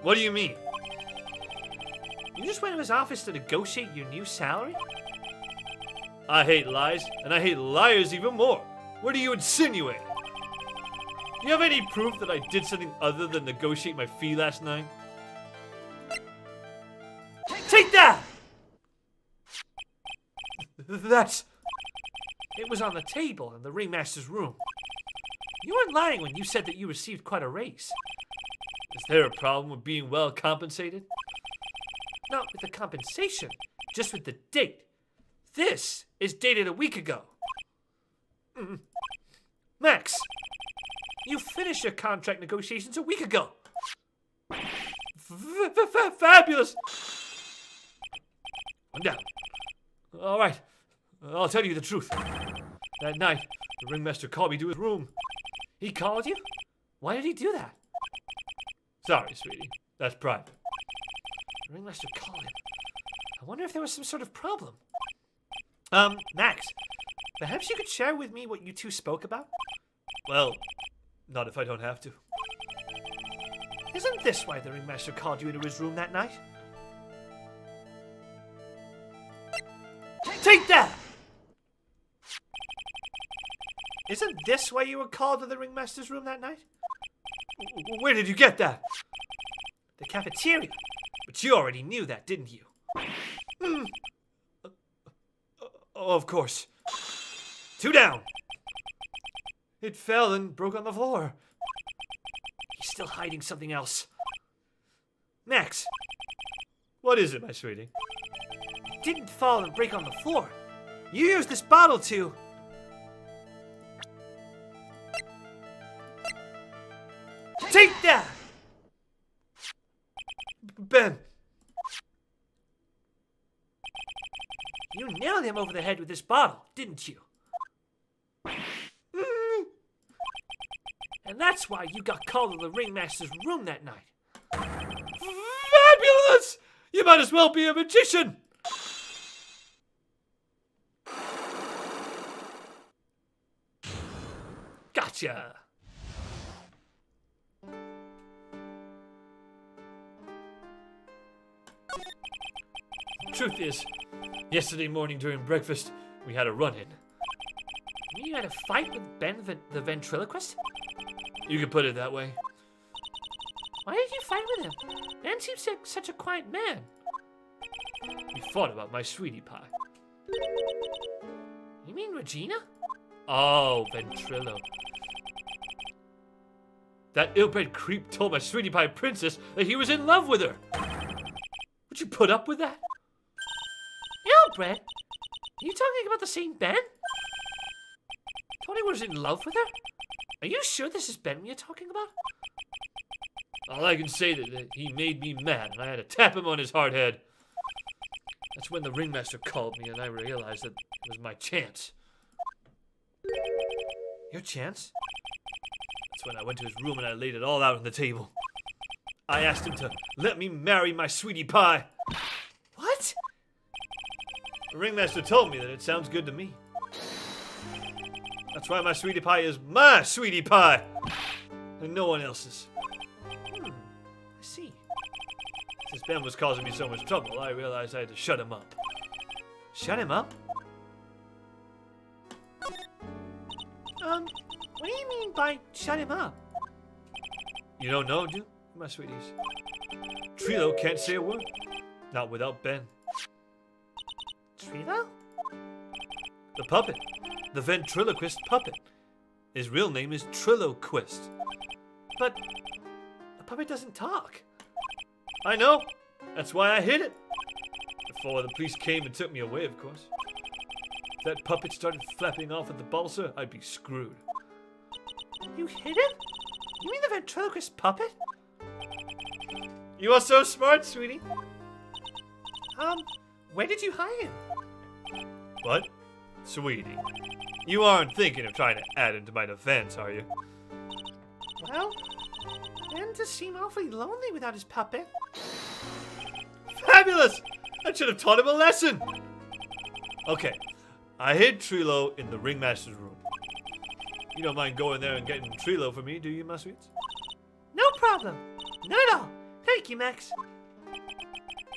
What do you mean? You just went to his office to negotiate your new salary? I hate lies, and I hate liars even more. What are you insinuating? Do you have any proof that I did something other than negotiate my fee last night? Take that! That's... It was on the table in the ringmaster's room. You weren't lying when you said that you received quite a raise. Is there a problem with being well compensated? Not with the compensation, just with the date. This is dated a week ago. Max, you finished your contract negotiations a week ago. Fabulous! I'm down. All right, I'll tell you the truth. That night, the ringmaster called me to his room. He called you? Why did he do that? Sorry, sweetie. That's private. The ringmaster called him. I wonder if there was some sort of problem. Max, perhaps you could share with me what you two spoke about? Well, not if I don't have to. Isn't this why the ringmaster called you into his room that night? Take that! Isn't this why you were called to the ringmaster's room that night? Where did you get that? The cafeteria. But you already knew that, didn't you? Oh, of course. 2 down. It fell and broke on the floor. He's still hiding something else. Max, What is it, my sweetie? it didn't fall and break on the floor. You used this bottle to... Take that! Ben! You nailed him over the head with this bottle, didn't you? And that's why you got called to the ringmaster's room that night. Fabulous! You might as well be a magician! Gotcha! Truth is, yesterday morning during breakfast, we had a run-in. You had a fight with Ben the ventriloquist? You could put it that way. Why did you fight with him? Ben seems like such a quiet man. We fought about my sweetie pie. You mean Regina? Oh, Ventrilo. That ill-bred creep told my sweetie pie princess that he was in love with her. Would you put up with that? Ill-bred? Are you talking about the same Ben? Tony was in love with her? Are you sure this is Ben you're talking about? All I can say is that he made me mad, and I had to tap him on his hard head. That's when the ringmaster called me, and I realized that it was my chance. Your chance? That's when I went to his room and I laid it all out on the table. I asked him to let me marry my sweetie pie. What? The ringmaster told me that it sounds good to me. That's why my sweetie pie is my sweetie pie, and no one else's. I see. Since Ben was causing me so much trouble, I realized I had to shut him up. Shut him up? What do you mean by shut him up? You don't know, do you, my sweeties? Trilo can't say a word. Not without Ben. Trilo? The puppet. The ventriloquist puppet. His real name is Triloquist. But the puppet doesn't talk. I know. That's why I hid it. Before the police came and took me away, of course. If that puppet started flapping off at the balsa, I'd be screwed. You hid him? You mean the ventriloquist puppet? You are so smart, sweetie. Where did you hide him? What? Sweetie. You aren't thinking of trying to add him to my defense, are you? Well, Ben does seem awfully lonely without his puppet. Fabulous! I should have taught him a lesson! Okay, I hid Trilo in the ringmaster's room. You don't mind going there and getting Trilo for me, do you, my sweets? No problem. Not at all. Thank you, Max.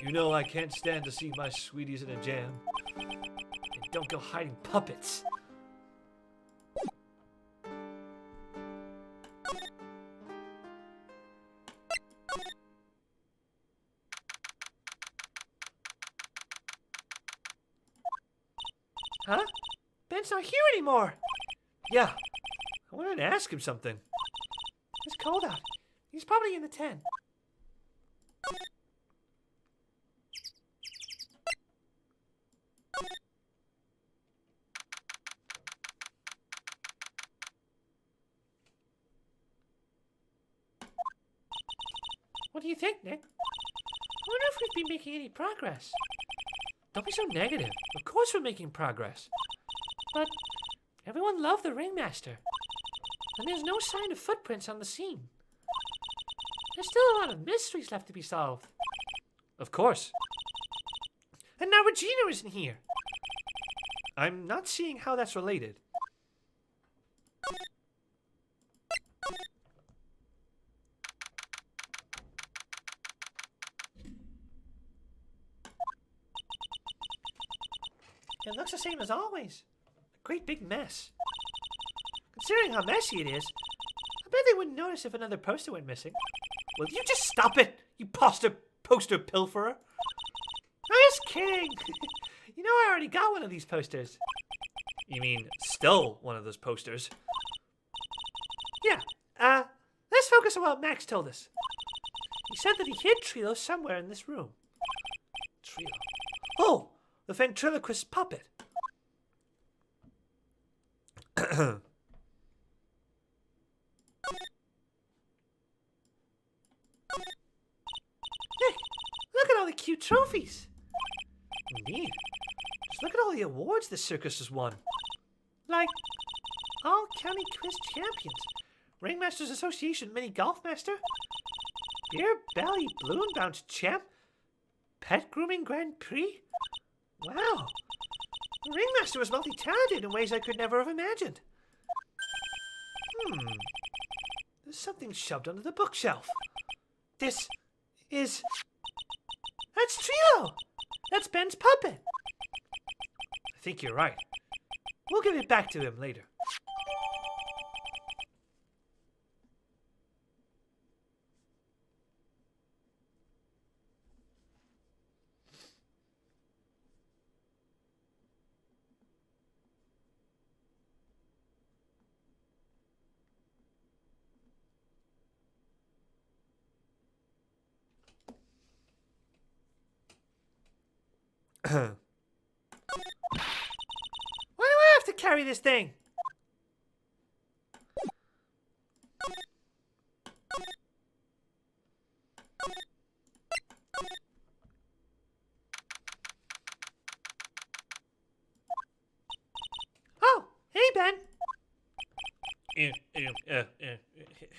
You know I can't stand to see my sweeties in a jam. And don't go hiding puppets. Huh? Ben's not here anymore. Yeah. I wanted to ask him something. It's cold out. He's probably in the tent. What do you think, Nick? I wonder if we've been making any progress. Don't be so negative. Of course we're making progress. But everyone loved the ringmaster. And there's no sign of footprints on the scene. There's still a lot of mysteries left to be solved. Of course. And now Regina isn't here. I'm not seeing how that's related. It looks the same as always. A great big mess. Considering how messy it is, I bet they wouldn't notice if another poster went missing. Will you just stop it, you poster pilferer? I was kidding. You know I already got one of these posters. You mean stole one of those posters? Yeah, let's focus on what Max told us. He said that he hid Trilo somewhere in this room. Trilo? Oh, the ventriloquist puppet. Hey, look at all the cute trophies. Indeed. Just look at all the awards the circus has won. Like, all county quiz champions, Ringmasters Association mini golf master, beer belly balloon bounce champ, pet grooming Grand Prix. Wow, the Ringmaster was multi-talented in ways I could never have imagined. There's something shoved under the bookshelf. This is... That's Trilo! That's Ben's puppet! I think you're right. We'll give it back to him later. Why do I have to carry this thing? Oh, hey Ben.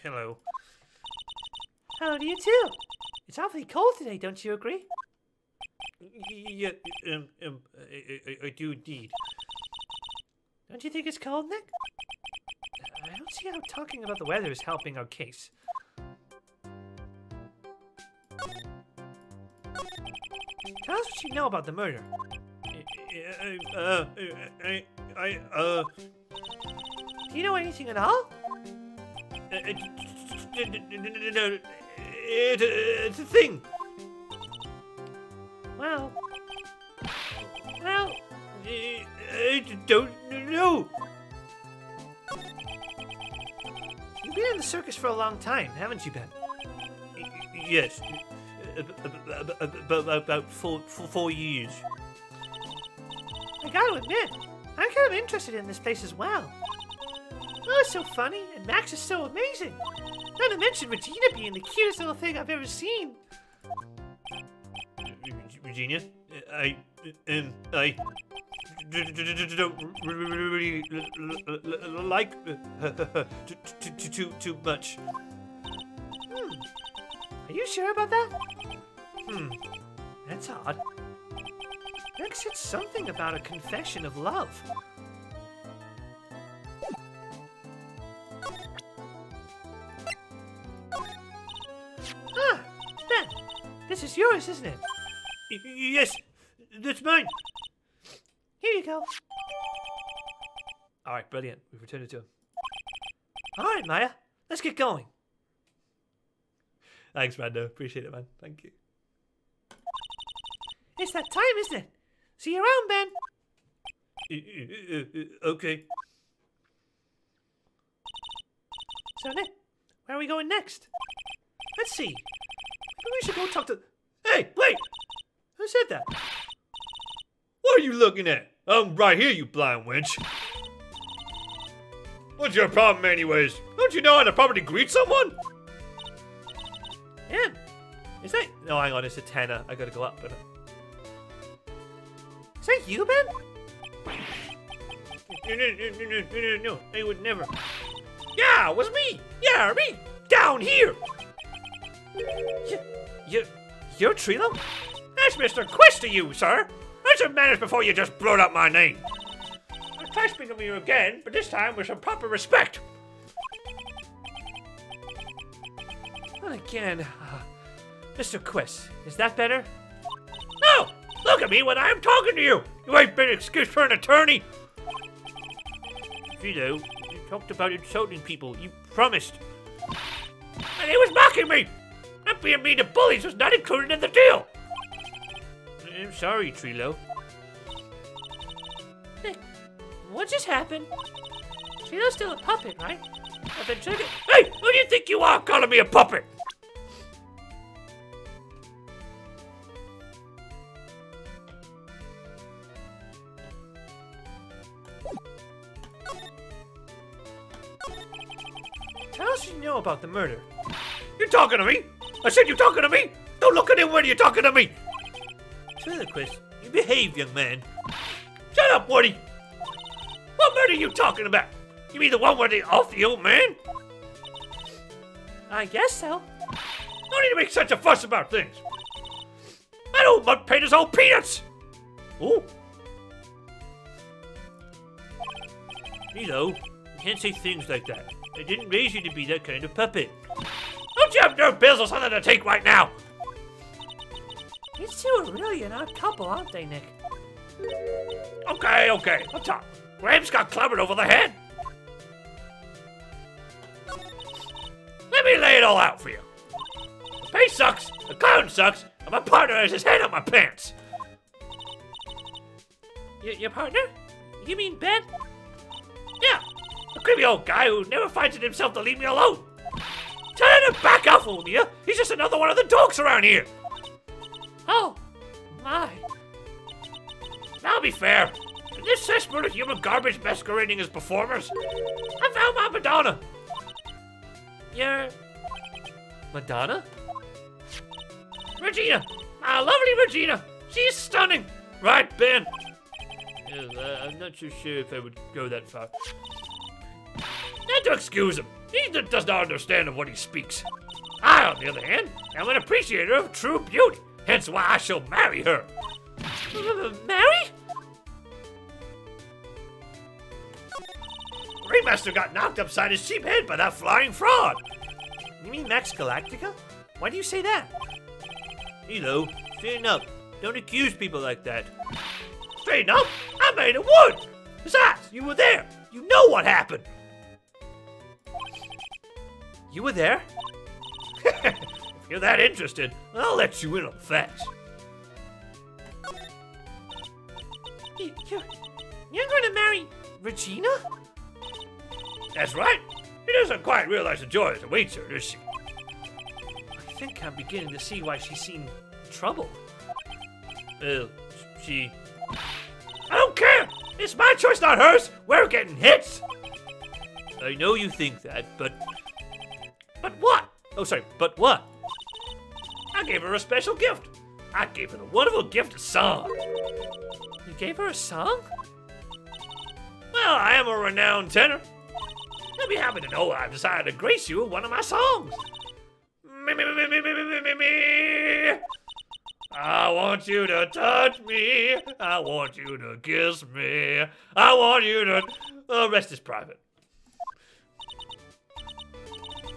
Hello. Hello to you too. It's awfully cold today, don't you agree? Yeah, I do indeed. Don't you think it's cold, Nick? I don't see how talking about the weather is helping our case. Tell us what you know about the murder. Do you know anything at all? It's a thing. Well, I don't know. you've been in the circus for a long time, haven't you, Ben? Yes, about 4 years. I gotta admit, I'm kind of interested in this place as well. Oh, it's so funny, and Max is so amazing. Not to mention Regina being the cutest little thing I've ever seen. Regina, I don't really like her too much. Are you sure about that? That's odd. Max said something about a confession of love. Ah, Ben, this is yours, isn't it? Yes, that's mine. Here you go. All right, brilliant. We've returned it to him. All right, Maya, let's get going. Thanks, Mando. Appreciate it, man. Thank you. It's that time, isn't it? See you around, Ben. Okay. So, Nick, where are we going next? Let's see. Maybe we should go talk to... Hey, wait! Who said that? What are you looking at? I'm right here, you blind wench. What's your problem anyways? Don't you know how to properly greet someone? Yeah. Is that... No, hang on, it's a tenor. I gotta go up. But... Is that you, Ben? No, I would never. Yeah, it was me. Yeah, me. Down here. You're Trilo? That's Mr. Quest to you, sir. Learn some manners before you just blurt out my name. I'll try speaking of you again, but this time with some proper respect. Not again. Mr. Quiz, is that better? No! Look at me when I'm talking to you! You ain't been excused for an attorney! Trilo, you talked about insulting people. You promised. And he was mocking me! Not being mean to bullies was not included in the deal! I'm sorry, Trilo. Nick, what just happened? Trilo's still a puppet, right? I've been triggered. Hey! Who do you think you are calling me a puppet? Tell us you know about the murder. You talking to me? I said you talking to me? Don't look at him when you're talking to me! Trilo, Quiz, you behave, young man. Shut up, Woody! What murder are you talking about? You mean the one where they off the old man? I guess so. Don't need to make such a fuss about things. That old mud painter's all peanuts! Ooh. Trilo, you can't say things like that. I didn't raise you to be that kind of puppet. Don't you have no bills or something to take right now? These two are really an odd couple, aren't they, Nick? Okay, I'll talk. Gramps got clubbered over the head. Let me lay it all out for you. The pay sucks, the clown sucks, and my partner has his head up my pants. Your partner? You mean Ben? Yeah, a creepy old guy who never finds it himself to leave me alone. Tell him to back off, will you? He's just another one of the dogs around here. Oh, my. Now be fair. In this cesspool of human garbage masquerading as performers, I found my Madonna. You're... Madonna? Regina, my lovely Regina. She's stunning. Right, Ben? I'm not so sure if I would go that far. Not to excuse him. He does not understand of what he speaks. I, on the other hand, am an appreciator of true beauty. Hence why I shall marry her. Marry? Ringmaster got knocked upside his sheep head by that flying fraud. You mean Max Galactica? Why do you say that? Trilo, straighten up. Don't accuse people like that. Straighten up? I made a wood. Besides, you were there. You know what happened. You were there? If you're that interested, I'll let you in on the facts. You're going to marry Regina? That's right. She doesn't quite realize the joy that awaits her, does she? I think I'm beginning to see why she's seen trouble. She... I don't care. It's my choice, not hers. We're getting hits. I know you think that, but... But what? Oh, sorry, but what? I gave her a special gift. I gave her the wonderful gift of song. You gave her a song? Well, I am a renowned tenor. You'll be happy to know I've decided to grace you with one of my songs. Me, me, me, me, me, me, me, me. I want you to touch me. I want you to kiss me. I want you to... The rest is private.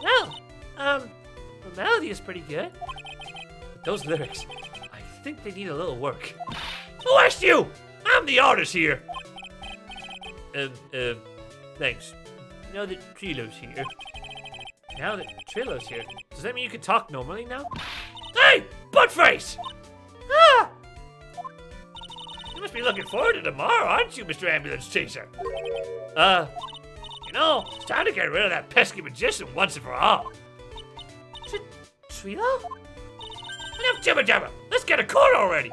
Well, the melody is pretty good. But those lyrics, I think they need a little work. Who asked you? I'm the artist here. Thanks. Now that Trilo's here. Now that Trilo's here, does that mean you can talk normally now? Hey, buttface! Ah! You must be looking forward to tomorrow, aren't you, Mr. Ambulance Chaser? You know, it's time to get rid of that pesky magician once and for all. Trilo? Enough jibber jabber. Let's get a court already.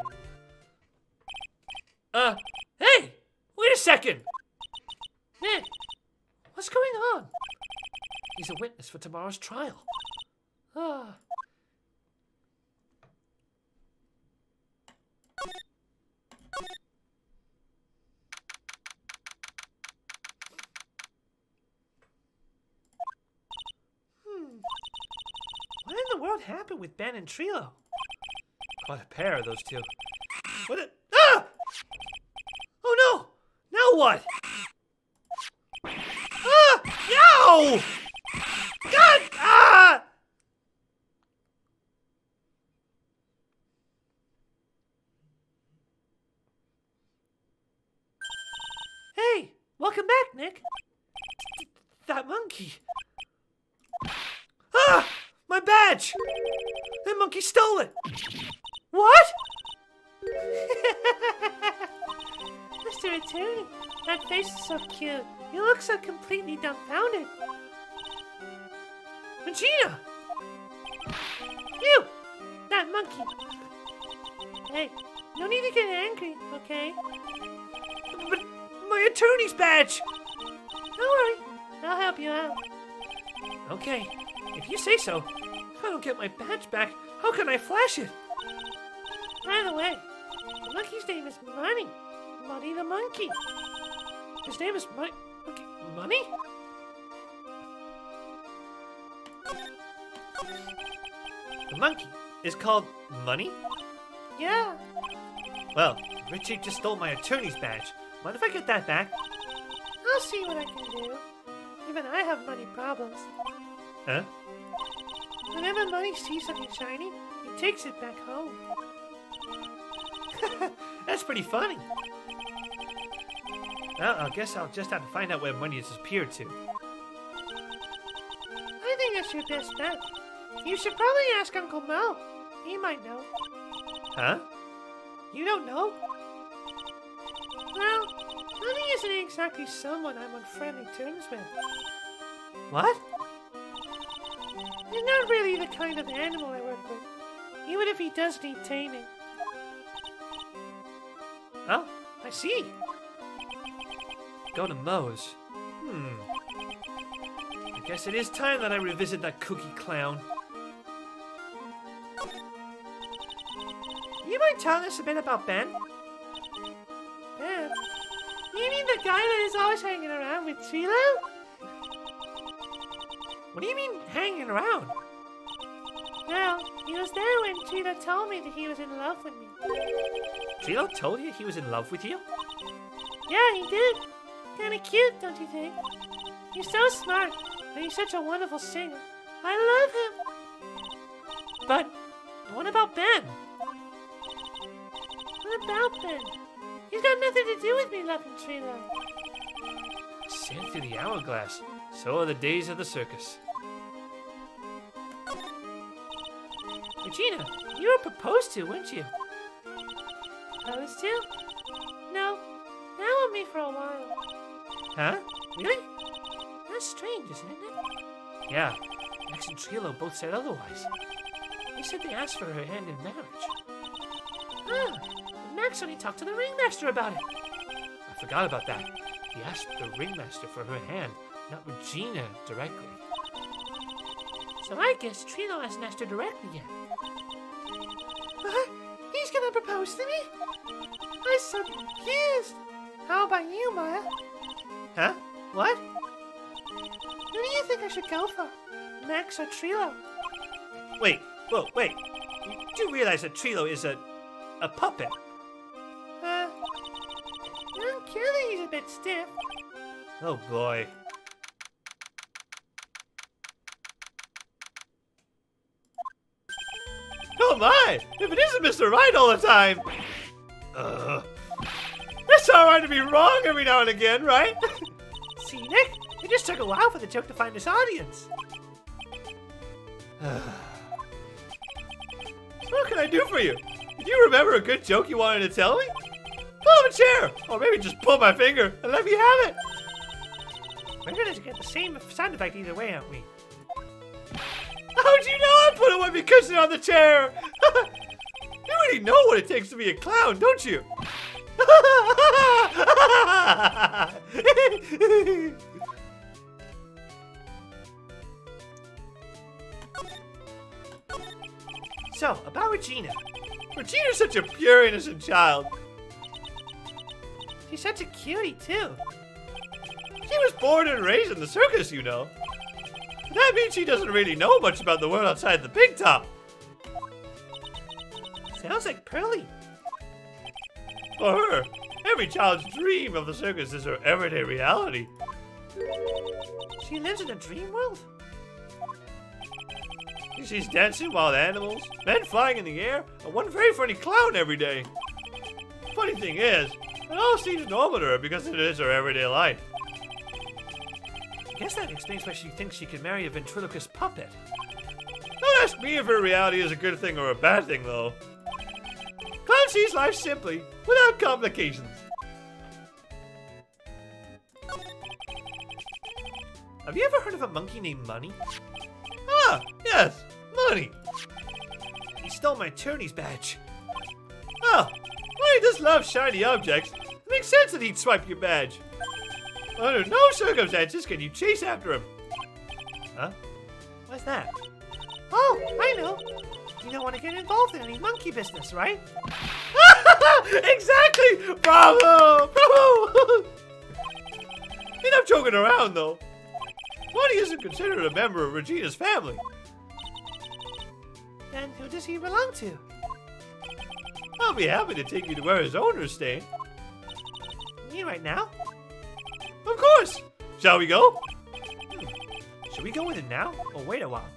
Hey! Wait a second. Nick, what's going on? He's a witness for tomorrow's trial. Ah. What in the world happened with Ben and Trilo? Quite a pair of those two. What a... Ah! Oh no! Now what? Ah! No! God! Ah! Hey, welcome back, Nick. That monkey. Ah! My badge! That monkey stole it! What? Mr. Attorney, that face is so cute. You look so completely dumbfounded. Regina! You! That monkey! Hey, no need to get angry, okay? But my attorney's badge! Don't worry, I'll help you out. Okay, if you say so. If I don't get my badge back, how can I flash it? By the way, the monkey's name is Money. Money the monkey. His name is Money? The monkey is called Money? Yeah. Well, Richie just stole my attorney's badge. Mind if I get that back? I'll see what I can do. Even I have money problems. Huh? Whenever Money sees something shiny, he takes it back home. That's pretty funny. Well, I guess I'll just have to find out where Money disappeared to. I think that's your best bet. You should probably ask Uncle Mo. He might know. Huh? You don't know? Well, Money isn't exactly someone I'm on friendly terms with. What? He's not really the kind of animal I work with, even if he does need taming. Oh, I see. Go to Moe's. I guess it is time that I revisit that cookie clown. You mind telling us a bit about Ben? Ben? You mean the guy that is always hanging around with Trilo? What do you mean, hanging around? Well, he was there when Trilo told me that he was in love with me. Trilo told you he was in love with you? Yeah, he did. Kinda cute, don't you think? He's so smart, and he's such a wonderful singer. I love him. But what about Ben? What about Ben? He's got nothing to do with me loving Trilo. Sand through the hourglass. So are the days of the circus. Regina, you were proposed to, weren't you? Proposed to? No, that won't be for a while. Huh? Really? That's strange, isn't it? Yeah. Max and Trilo both said otherwise. They said they asked for her hand in marriage. Ah, but Max only talked to the ringmaster about it. I forgot about that. He asked the ringmaster for her hand, not Regina directly. So I guess Trilo hasn't asked her directly yet. What? He's gonna propose to me? I'm so confused. How about you, Maya? Huh? What? Who do you think I should go for? Max or Trilo? Wait, whoa, wait. You do realize that Trilo is a puppet? I don't care that he's a bit stiff. Oh boy. Oh my! If it isn't Mr. Wright all the time! It's alright to be wrong every now and again, right? See, Nick? It just took a while for the joke to find its audience. What can I do for you? Do you remember a good joke you wanted to tell me? Pull up a chair! Or maybe just pull my finger and let me have it! We're gonna get the same sound effect either way, aren't we? How'd you know I put a whippy cushion on the chair? You already know what it takes to be a clown, don't you? So, about Regina. Regina's such a pure, innocent child. She's such a cutie, too. She was born and raised in the circus, you know. That means she doesn't really know much about the world outside the big top. Sounds like Pearly. For her, every child's dream of the circus is her everyday reality. She lives in a dream world? She sees dancing wild animals, men flying in the air, and one very funny clown every day. Funny thing is, it all seems normal to her because it is her everyday life. I guess that explains why she thinks she can marry a ventriloquist puppet. Don't ask me if her reality is a good thing or a bad thing, though. Clown sees life simply, without complications. Have you ever heard of a monkey named Money? Ah, yes, money. He stole my attorney's badge. Oh, well, he does love shiny objects. It makes sense that he'd swipe your badge. Under no circumstances can you chase after him. Huh? What's that? Oh, I know. You don't want to get involved in any monkey business, right? Exactly! Bravo! Bravo! Enough joking around, though. Money isn't considered a member of Regina's family. Then who does he belong to? I'll be happy to take you to where his owner's staying. Me right now? Of course! Shall we go? Should we go with it now, or wait a while?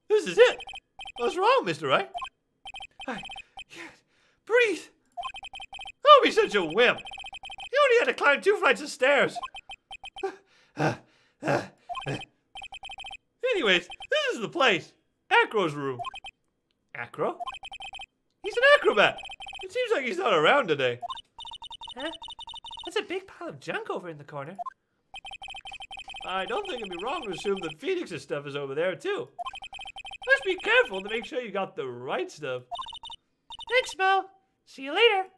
This is it. What's wrong, Mr. Wright? I can't breathe. Don't be such a wimp. You only had to climb 2 flights of stairs. Anyways, this is the place. Acro's room. Acro? He's an acrobat. It seems like he's not around today. Huh? That's a big pile of junk over in the corner. I don't think it'd be wrong to assume that Phoenix's stuff is over there, too. Just be careful to make sure you got the right stuff. Thanks, Mo. See you later.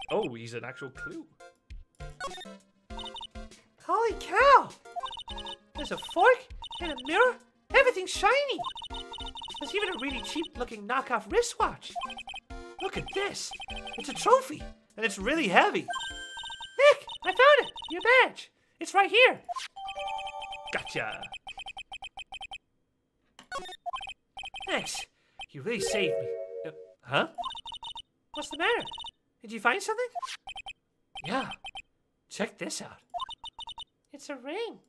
Oh, he's an actual clue. Holy cow! There's a fork and a mirror. Everything's shiny. There's even a really cheap-looking knockoff wristwatch. Look at this. It's a trophy, and it's really heavy. Nick, I found it. Your badge. It's right here. Gotcha. Thanks. You really saved me. Huh? What's the matter? Did you find something? Yeah. Check this out. It's a ring.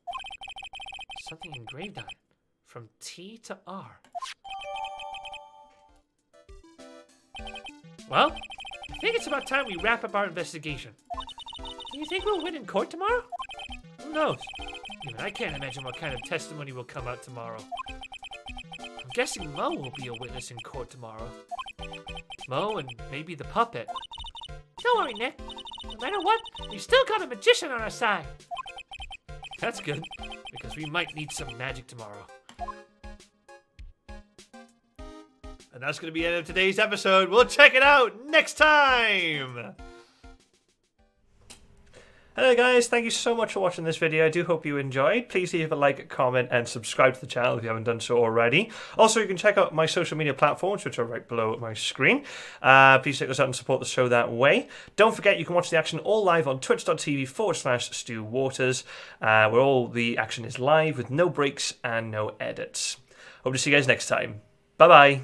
Something engraved on it. From T to R. Well, I think it's about time we wrap up our investigation. Do you think we'll win in court tomorrow? Who knows? Even I can't imagine what kind of testimony will come out tomorrow. I'm guessing Mo will be a witness in court tomorrow. Mo and maybe the puppet. Don't worry, Nick. No matter what, we've still got a magician on our side. That's good, because we might need some magic tomorrow. And that's going to be the end of today's episode. We'll check it out next time. Hello guys, thank you so much for watching this video. I do hope you enjoyed. Please leave a like, comment, and subscribe to the channel if you haven't done so already. Also, you can check out my social media platforms, which are right below my screen. Please check us out and support the show that way. Don't forget, you can watch the action all live on twitch.tv/Stu Waters, where all the action is live with no breaks and no edits. Hope to see you guys next time. Bye-bye.